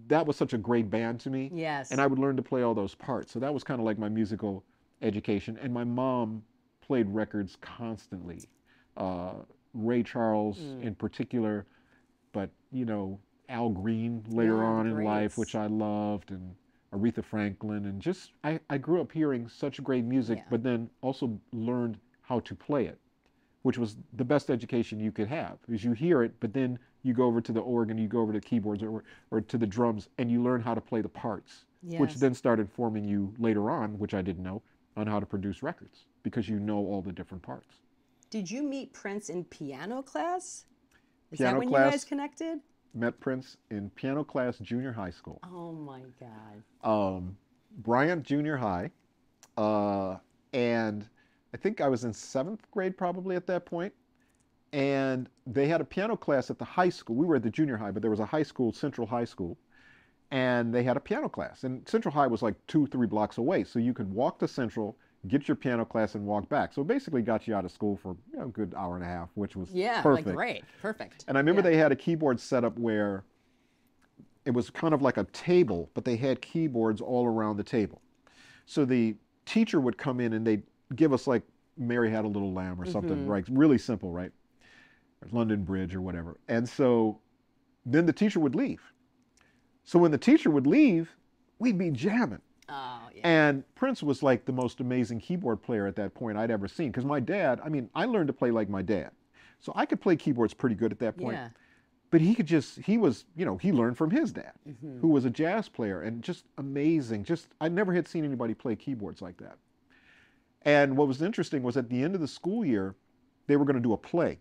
that was such a great band to me. Yes. And I would learn to play all those parts. So that was kind of like my musical education. And my mom played records constantly. Ray Charles in particular, but Al Green later on in life, which I loved, and Aretha Franklin, and I grew up hearing such great music, Yeah. but then also learned how to play it. which was the best education you could have, is you hear it, but then you go over to the organ, you go over to the keyboards or to the drums, and you learn how to play the parts, which then started forming you later on, which I didn't know, on how to produce records, because you know all the different parts. Did you meet Prince in piano class? Is Piano that when class, you guys connected? Met Prince in piano class, junior high school. Oh my God. Bryant Junior High, and I think I was in 7th grade probably at that point, and they had a piano class at the high school. We were at the junior high, but there was a high school, Central High School, and they had a piano class. And Central High was like 2-3 blocks away, so you could walk to Central, get your piano class, and walk back. So it basically got you out of school for a good hour and a half, which was perfect. Like great, perfect. And I remember they had a keyboard setup where it was kind of like a table, but they had keyboards all around the table. So the teacher would come in and they'd give us like Mary Had a Little Lamb or something, right? Really simple, right? Or London Bridge or whatever. And so then the teacher would leave. So when the teacher would leave, we'd be jamming. Oh, yeah. And Prince was like the most amazing keyboard player at that point I'd ever seen. Because my dad, I mean, I learned to play like my dad. So I could play keyboards pretty good at that point. Yeah. But he could just, he was, you know, he learned from his dad, who was a jazz player and just amazing. Just, I never had seen anybody play keyboards like that. And what was interesting was at the end of the school year, they were going to do a play.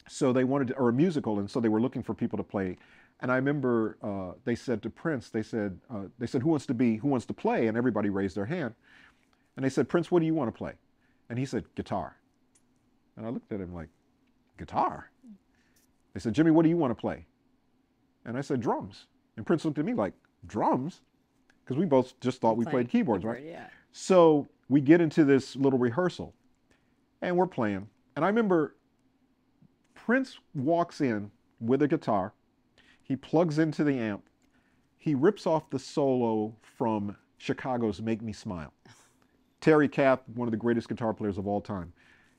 So they wanted to, or a musical, and so they were looking for people to play. And I remember they said to Prince, they said, who wants to play? And everybody raised their hand. And they said, Prince, what do you want to play? And he said, guitar. And I looked at him like, guitar? They said, Jimmy, what do you want to play? And I said, drums. And Prince looked at me like, drums? Because we both just thought we played keyboards, right? Yeah. So we get into this little rehearsal, and we're playing. And I remember Prince walks in with a guitar. He plugs into the amp. He rips off the solo from Chicago's Make Me Smile. Terry Kath, one of the greatest guitar players of all time.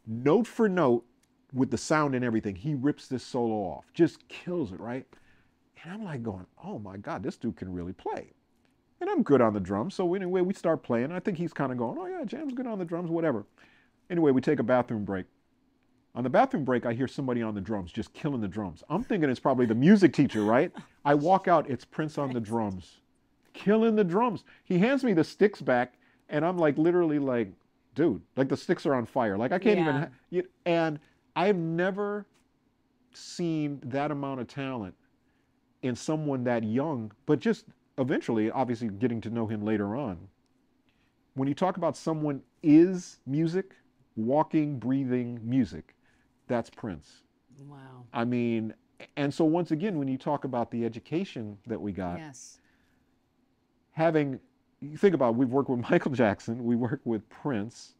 Note for note, with the sound and everything, he rips this solo off. Just kills it, right? And I'm like going, oh my God, this dude can really play. And I'm good on the drums. So anyway, we start playing. I think he's kind of going, oh yeah, Jam's good on the drums, whatever. Anyway, we take a bathroom break. On the bathroom break, I hear somebody on the drums, just killing the drums. I'm thinking it's probably the music teacher, right? I walk out, it's Prince on the drums, killing the drums. He hands me the sticks back, and I'm like, literally like, dude, like the sticks are on fire. Like I can't even, and I've never seen that amount of talent in someone that young, but just eventually, obviously getting to know him later on. When you talk about someone is music, walking, breathing music, that's Prince. Wow. I mean, and so once again, when you talk about the education that we got, you think about, we've worked with Michael Jackson, we worked with Prince,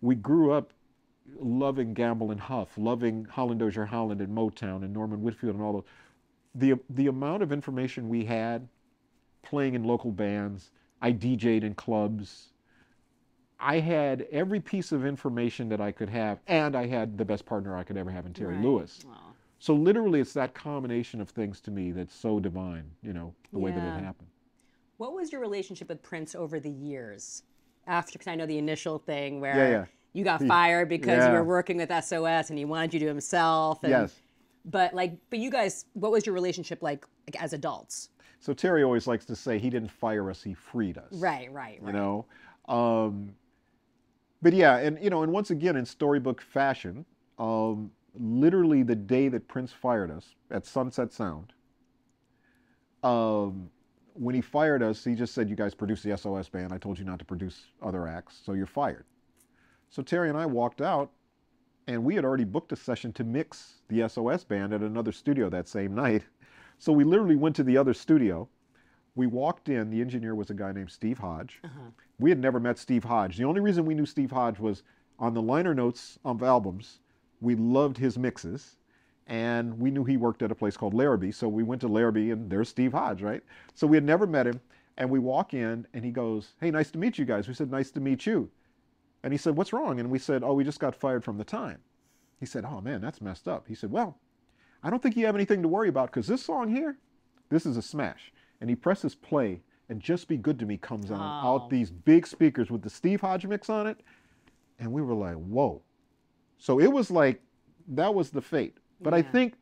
we grew up loving Gamble and Huff, loving Holland Dozier Holland and Motown and Norman Whitfield and all those. The amount of information we had playing in local bands, I DJ'd in clubs, I had every piece of information that I could have, and I had the best partner I could ever have in Terry Lewis. Wow. So literally it's that combination of things to me that's so divine, you know, the way that it happened. What was your relationship with Prince over the years? After, because I know the initial thing where you got fired because you were working with SOS and he wanted you to himself. And, but you guys, what was your relationship like as adults? So Terry always likes to say he didn't fire us, he freed us. Right. You know? But yeah, and you know, and once again in storybook fashion, literally the day that Prince fired us at Sunset Sound, when he fired us, he just said, you guys produce the SOS band. I told you not to produce other acts, so you're fired. So Terry and I walked out, and we had already booked a session to mix the SOS band at another studio that same night. So we literally went to the other studio. We walked in, the engineer was a guy named Steve Hodge. We had never met Steve Hodge. The only reason we knew Steve Hodge was on the liner notes of albums. We loved his mixes, and we knew he worked at a place called Larrabee, so we went to Larrabee, and there's Steve Hodge, right? So we had never met him, and we walk in, and he goes, hey, nice to meet you guys. We said, nice to meet you. And he said, what's wrong? And we said, oh, we just got fired from the Time. He said, oh man, that's messed up. He said, well, I don't think you have anything to worry about, because this song here, this is a smash. And he presses play, and Just Be Good to Me comes on out these big speakers with the Steve Hodge mix on it. And we were like, whoa. So it was like that was the fate. But I think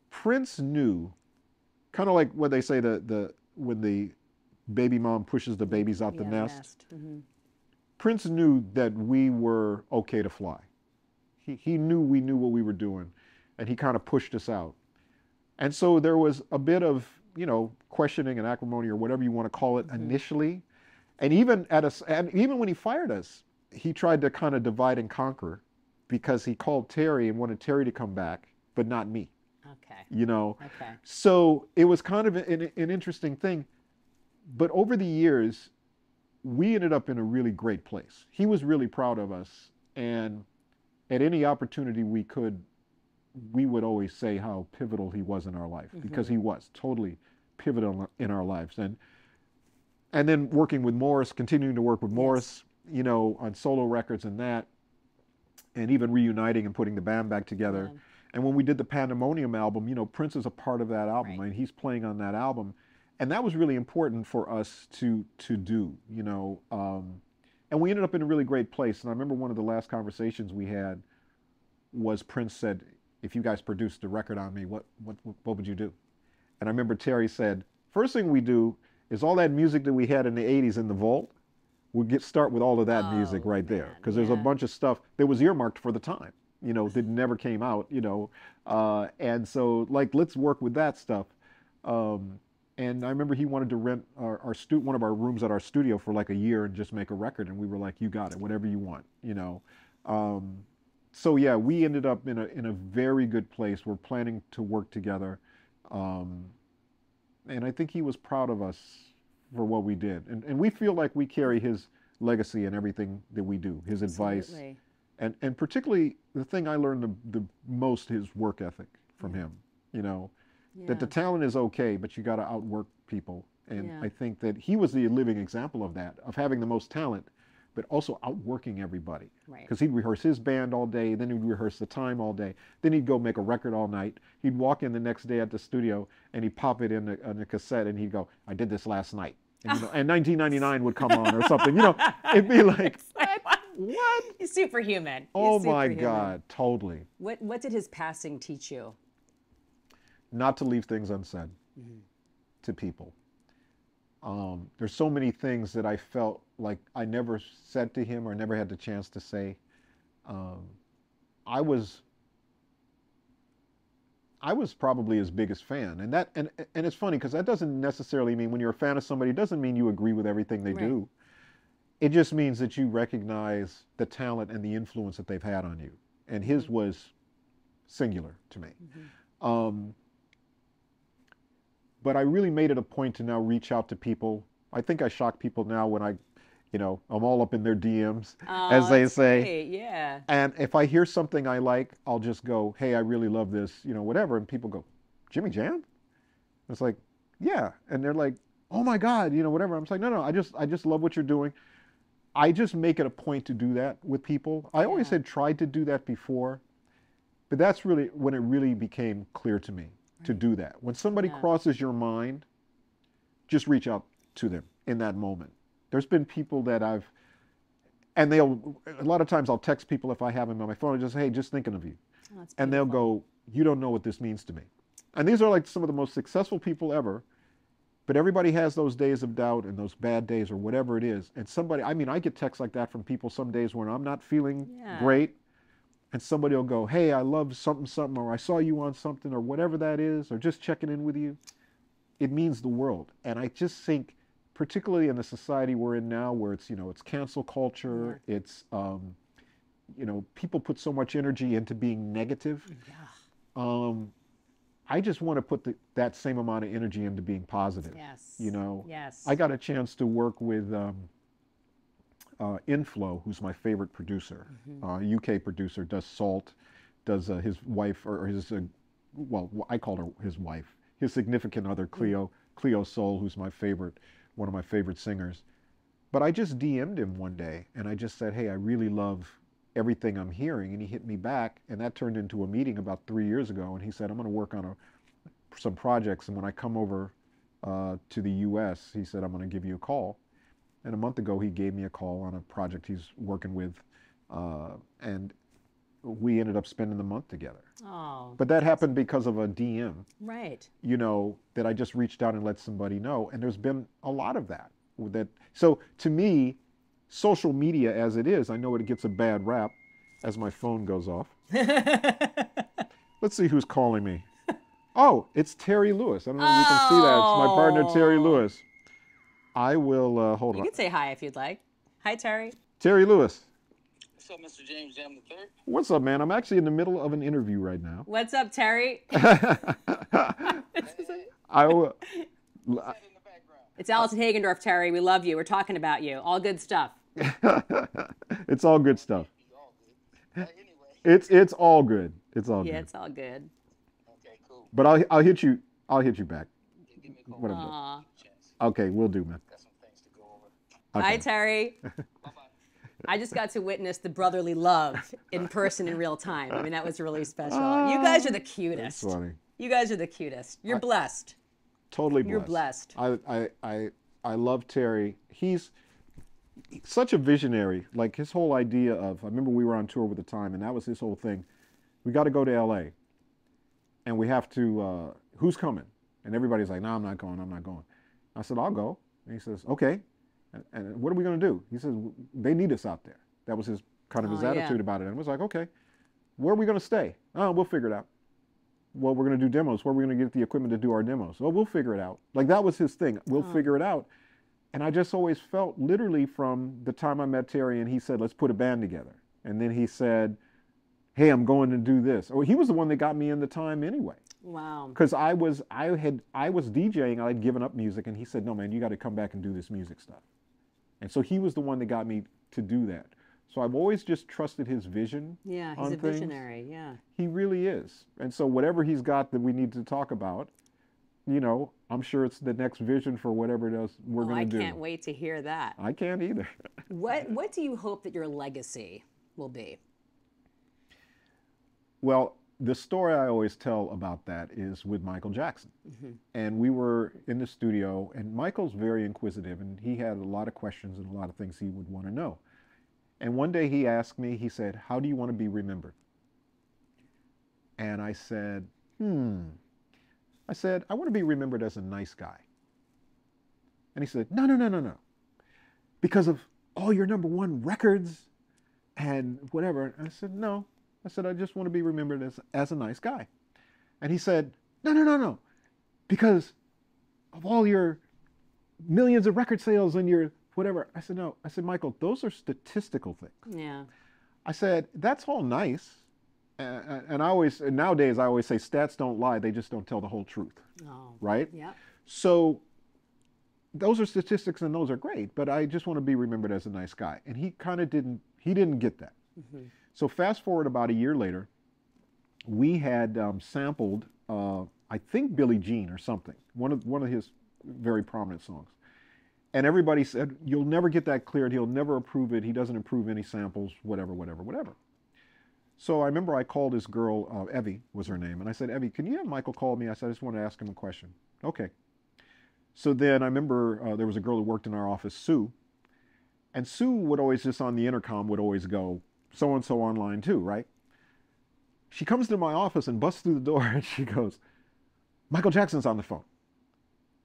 Prince knew, kind of like what they say, when the baby mom pushes the babies out the nest. Prince knew that we were okay to fly. He knew we knew what we were doing, and he kind of pushed us out. And so there was a bit of, you know, questioning and acrimony or whatever you want to call it initially. And even even when he fired us, he tried to kind of divide and conquer, because he called Terry and wanted Terry to come back, but not me. Okay. You know? Okay. So it was kind of an interesting thing. But over the years, we ended up in a really great place. He was really proud of us. And at any opportunity we could, we would always say how pivotal he was in our life, because he was totally pivotal in our lives. And then working with Morris, continuing to work with Morris, you know, on solo records and that, and even reuniting and putting the band back together. And when we did the Pandemonium album, you know, Prince is a part of that album, and he's playing on that album. And that was really important for us to do, you know. And we ended up in a really great place. And I remember one of the last conversations we had was Prince said, if you guys produced a record on me, what would you do? And I remember Terry said, first thing we do is all that music that we had in the 80s in the vault, we'll start with all of that music right there. Because there's a bunch of stuff that was earmarked for the time, you know, that never came out, you know. And so, like, let's work with that stuff. And I remember he wanted to rent one of our rooms at our studio for like a year and just make a record. And we were like, you got it, whatever you want, you know. So yeah, we ended up in a very good place. We're planning to work together. And I think he was proud of us for what we did. And we feel like we carry his legacy in everything that we do, his advice. And particularly the thing I learned the most, his work ethic from him, you know, that the talent is okay, but you got to outwork people. And I think that he was the living example of that, of having the most talent, but also outworking everybody. Because he'd rehearse his band all day, then he'd rehearse the time all day, then he'd go make a record all night. He'd walk in the next day at the studio and he'd pop it in a cassette and he'd go, I did this last night. And, you know, and 1999 would come on or something. You know, it'd be like, what? He's superhuman. Oh my God, totally. What did his passing teach you? Not to leave things unsaid to people. There's so many things that I felt like I never said to him or never had the chance to say. I was probably his biggest fan, and it's funny because that doesn't necessarily mean when you're a fan of somebody, it doesn't mean you agree with everything they do. It just means that you recognize the talent and the influence that they've had on you, and his was singular to me. But I really made it a point to now reach out to people. I think I shock people now when I'm all up in their DMs, as they say. Great. Yeah. And if I hear something I like, I'll just go, hey, I really love this, you know, whatever. And people go, Jimmy Jam? It's like, yeah. And they're like, oh my God, you know, whatever. I'm just like, no, I just love what you're doing. I just make it a point to do that with people. I always had tried to do that before, but that's really when it really became clear to me to do that. When somebody crosses your mind, just reach out to them in that moment. There's been people that a lot of times I'll text people if I have them on my phone and just, hey, just thinking of you. Oh, and they'll go, you don't know what this means to me. And these are like some of the most successful people ever, but everybody has those days of doubt and those bad days or whatever it is. And I get texts like that from people some days when I'm not feeling great. And somebody will go, hey, I love something, or I saw you on something, or whatever that is, or just checking in with you. It means the world. And I just think, particularly in the society we're in now, where it's, you know, it's cancel culture, it's, you know, people put so much energy into being negative. I just want to put that same amount of energy into being positive. You know, I got a chance to work with Inflow, who's my favorite producer, UK producer, does Salt, does his wife, or his, I call her his wife, his significant other, Cleo Soul, who's one of my favorite singers. But I just DM'd him one day, and I just said, hey, I really love everything I'm hearing, and he hit me back, and that turned into a meeting about 3 years ago, and he said, I'm going to work on some projects, and when I come over to the US, he said, I'm going to give you a call. And a month ago, he gave me a call on a project he's working with. And we ended up spending the month together. Oh. But that happened because of a DM, Right. you know, that I just reached out and let somebody know. And there's been a lot of that. So to me, social media as it is, I know it gets a bad rap as my phone goes off. Let's see who's calling me. Oh, it's Terry Lewis. I don't know if you can see that. It's my partner, Terry Lewis. I will, hold on. You can say hi if you'd like. Hi, Terry. Terry Lewis. What's up, Mr. James Jam the Third? What's up, man? I'm actually in the middle of an interview right now. What's up, Terry? I will. It's Allison Hagendorf, Terry. We love you. We're talking about you. All good stuff. It's all good stuff. Anyway. It's all good. It's all Yeah, good. it's all good. Okay, cool. But I'll hit you. I'll hit you back. Give me a call. Whatever. Aw. Okay, we'll do, man. Got some things to go over. Hi, Okay. Terry. Bye-bye. I just got to witness the brotherly love in person in real time. I mean, that was really special. You guys are the cutest. That's funny. You guys are the cutest. You're blessed. Totally blessed. You're blessed. I love Terry. He's such a visionary. Like his whole idea of, I remember we were on tour with the time, and that was his whole thing. We got to go to LA, and we have to, who's coming? And everybody's like, no, I'm not going, I'm not going. I said, I'll go. And he says, okay. And what are we going to do? He says, they need us out there. That was his kind of his attitude about it. And I was like, okay, where are we going to stay? Oh, we'll figure it out. Well, we're going to do demos. Where are we going to get the equipment to do our demos? Oh, we'll figure it out. Like that was his thing. We'll figure it out. And I just always felt, literally from the time I met Terry and he said, let's put a band together. And then he said, hey, I'm going to do this. Or he was the one that got me in the time anyway. Wow. Because I was DJing, I had given up music, and he said, no, man, you got to come back and do this music stuff. And so he was the one that got me to do that. So I've always just trusted his vision. Yeah, he's on a things. visionary. Yeah. He really is. And so whatever he's got that we need to talk about, you know, I'm sure it's the next vision for whatever it is we're going to do. I can't wait to hear that. I can't either. What do you hope that your legacy will be? Well, the story I always tell about that is with Michael Jackson. Mm-hmm. And we were in the studio, and Michael's very inquisitive, and he had a lot of questions and a lot of things he would want to know. And one day he asked me, he said, how do you want to be remembered? And I said, I said, I want to be remembered as a nice guy. And he said, no, no, no, no, no. Because of all your #1 records and whatever. And I said, no. I said, I just want to be remembered as a nice guy. And he said, no, no, no, no. Because of all your millions of record sales and your whatever. I said, no. I said, Michael, those are statistical things. Yeah. I said, that's all nice. And nowadays I always say stats don't lie. They just don't tell the whole truth. Oh. Right? Yeah. So those are statistics and those are great, but I just want to be remembered as a nice guy. And he kind of didn't get that. Mm-hmm. So fast forward about a year later, we had sampled, I think Billie Jean or something, one of his very prominent songs. And everybody said, you'll never get that cleared. He'll never approve it. He doesn't approve any samples, whatever, whatever, whatever. So I remember I called this girl, Evie was her name. And I said, Evie, can you have Michael call me? I said, I just want to ask him a question. Okay. So then I remember there was a girl who worked in our office, Sue. And Sue would always just on the intercom would always go, so-and-so online too, right? She comes to my office and busts through the door and she goes, Michael Jackson's on the phone.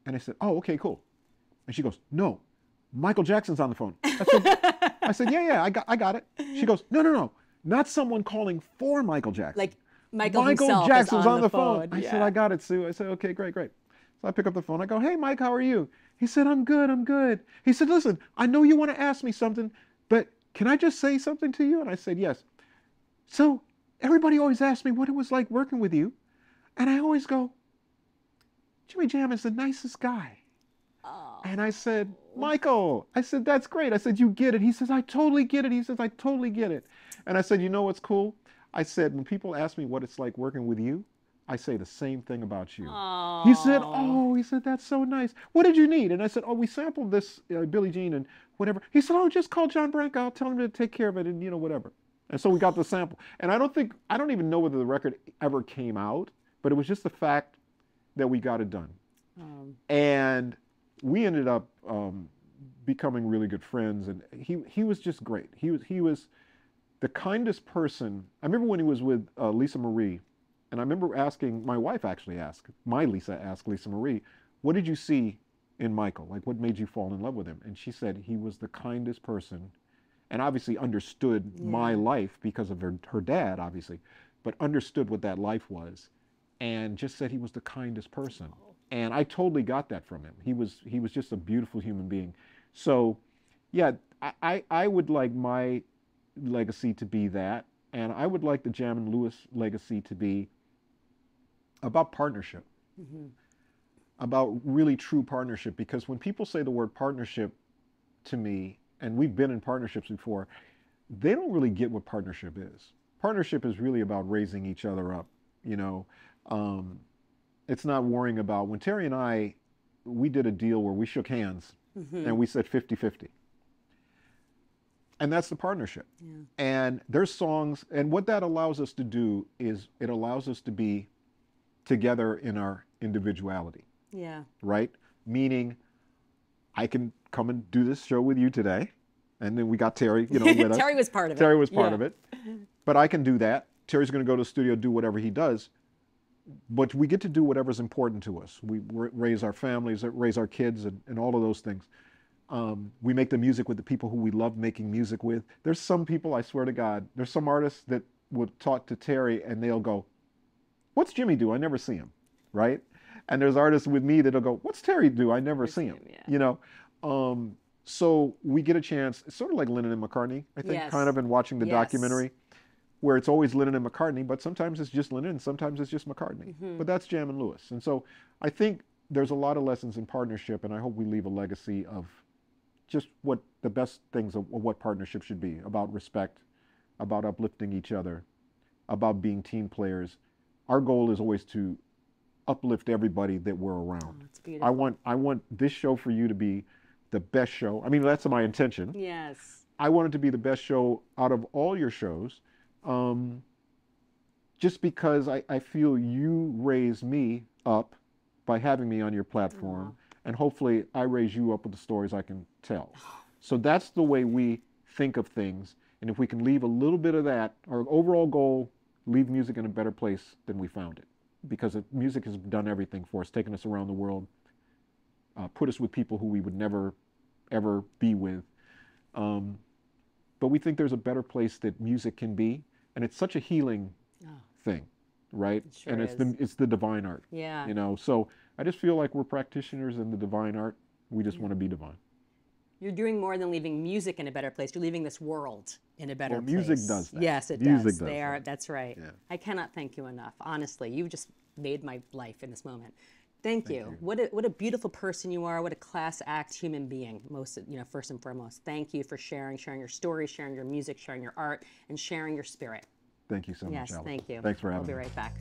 And I said, oh, okay, cool. And she goes, no, Michael Jackson's on the phone. I said, yeah, I got it. She goes, no, no, no, not someone calling for Michael Jackson. Like Michael himself Jackson's is on the phone. I yeah. said, I got it, Sue. I said, okay, great, great. So I pick up the phone. I go, hey, Mike, how are you? He said, I'm good, I'm good. He said, listen, I know you want to ask me something, but can I just say something to you? And I said, yes. So everybody always asks me what it was like working with you. And I always go, Jimmy Jam is the nicest guy. Oh. And I said, Michael, I said, that's great. I said, you get it. He says, I totally get it. He says, I totally get it. And I said, you know what's cool? I said, when people ask me what it's like working with you, I say the same thing about you. Oh. He said, that's so nice. What did you need? And I said, oh, we sampled this Billie Jean and whatever. He said, oh, just call John Branco. I'll tell him to take care of it and, you know, whatever. And so we got the sample. And I don't even know whether the record ever came out, but it was just the fact that we got it done. And we ended up becoming really good friends. And he was just great. He was the kindest person. I remember when he was with Lisa Marie, and I remember asking, my wife actually asked, Lisa Lisa Marie, what did you see in Michael? Like, what made you fall in love with him? And she said he was the kindest person, and obviously understood my life because of her dad, obviously, but understood what that life was, and just said he was the kindest person. And I totally got that from him. He was just a beautiful human being. So, yeah, I would like my legacy to be that, and I would like the Jam and Lewis legacy to be about partnership, about really true partnership. Because when people say the word partnership to me, and we've been in partnerships before, they don't really get what partnership is. Partnership is really about raising each other up, you know. It's not worrying about, when Terry and I, we did a deal where we shook hands and we said 50-50. And that's the partnership. Yeah. And there's songs, and what that allows us to do is it allows us to be together in our individuality. Yeah. Right? Meaning, I can come and do this show with you today, and then we got Terry, you know, with us. Terry was part of it. Terry was part of it. But I can do that. Terry's going to go to the studio, do whatever he does. But we get to do whatever's important to us. We raise our families, raise our kids, and all of those things. We make the music with the people who we love making music with. There's some people, I swear to God, there's some artists that would talk to Terry and they'll go, what's Jimmy do? I never see him, right? And there's artists with me that'll go, what's Terry do? I never see him, you know? So we get a chance, it's sort of like Lennon and McCartney, I think, kind of in watching the documentary, where it's always Lennon and McCartney, but sometimes it's just Lennon and sometimes it's just McCartney. But that's Jam and Lewis. And so I think there's a lot of lessons in partnership, and I hope we leave a legacy of just what the best things of what partnership should be, about respect, about uplifting each other, about being team players. Our goal is always to uplift everybody that we're around. Oh, that's beautiful. I want this show for you to be the best show. I mean, that's my intention. Yes. I want it to be the best show out of all your shows, just because I feel you raise me up by having me on your platform. And hopefully I raise you up with the stories I can tell. So that's the way we think of things. And if we can leave a little bit of that, our overall goal, leave music in a better place than we found it. Because music has done everything for us, taken us around the world, put us with people who we would never, ever be with. But we think there's a better place that music can be. And it's such a healing thing, right? It sure and is. it's the divine art. Yeah. You know, so I just feel like we're practitioners in the divine art. We just want to be divine. You're doing more than leaving music in a better place. You're leaving this world in a better place. Music does that. Yes, it Music does. does that. That's right. Yeah. I cannot thank you enough. Honestly, you've just made my life in this moment. Thank you. What a beautiful person you are. What a class act human being. First and foremost. Thank you for sharing your story, sharing your music, sharing your art, and sharing your spirit. Thank you so much, Yes, Allison. thank you. Thanks for having me. We'll be right back.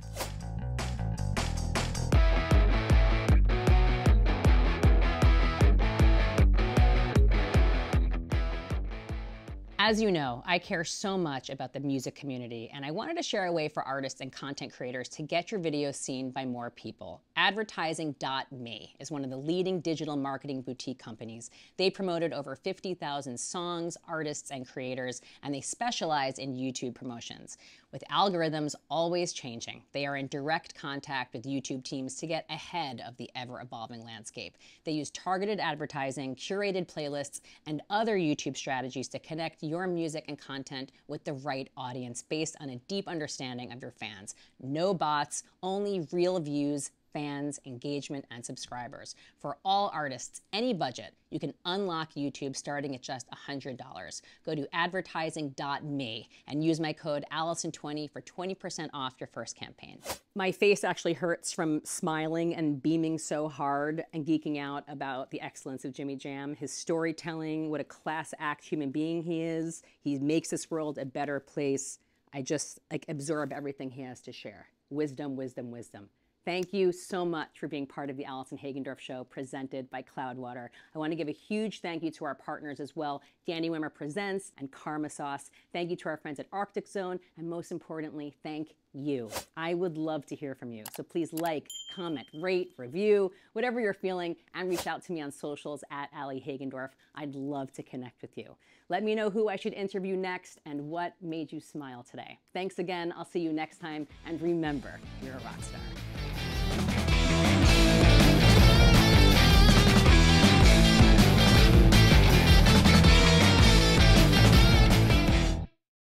As you know, I care so much about the music community, and I wanted to share a way for artists and content creators to get your videos seen by more people. Advertising.me is one of the leading digital marketing boutique companies. They promoted over 50,000 songs, artists, and creators, and they specialize in YouTube promotions. With algorithms always changing, they are in direct contact with YouTube teams to get ahead of the ever-evolving landscape. They use targeted advertising, curated playlists, and other YouTube strategies to connect your music and content with the right audience based on a deep understanding of your fans. No bots, only real views, fans, engagement, and subscribers. For all artists, any budget, you can unlock YouTube starting at just $100. Go to advertising.me and use my code Allison20 for 20% off your first campaign. My face actually hurts from smiling and beaming so hard and geeking out about the excellence of Jimmy Jam, his storytelling, what a class act human being he is. He makes this world a better place. I just absorb everything he has to share. Wisdom, wisdom, wisdom. Thank you so much for being part of the Allison Hagendorf Show presented by Cloudwater. I want to give a huge thank you to our partners as well, Danny Wimmer Presents and Karma Sauce. Thank you to our friends at Arctic Zone, and most importantly, thank you. I would love to hear from you. So please like, comment, rate, review, whatever you're feeling, and reach out to me on socials at Allie Hagendorf. I'd love to connect with you. Let me know who I should interview next and what made you smile today. Thanks again. I'll see you next time. And remember, you're a rock star.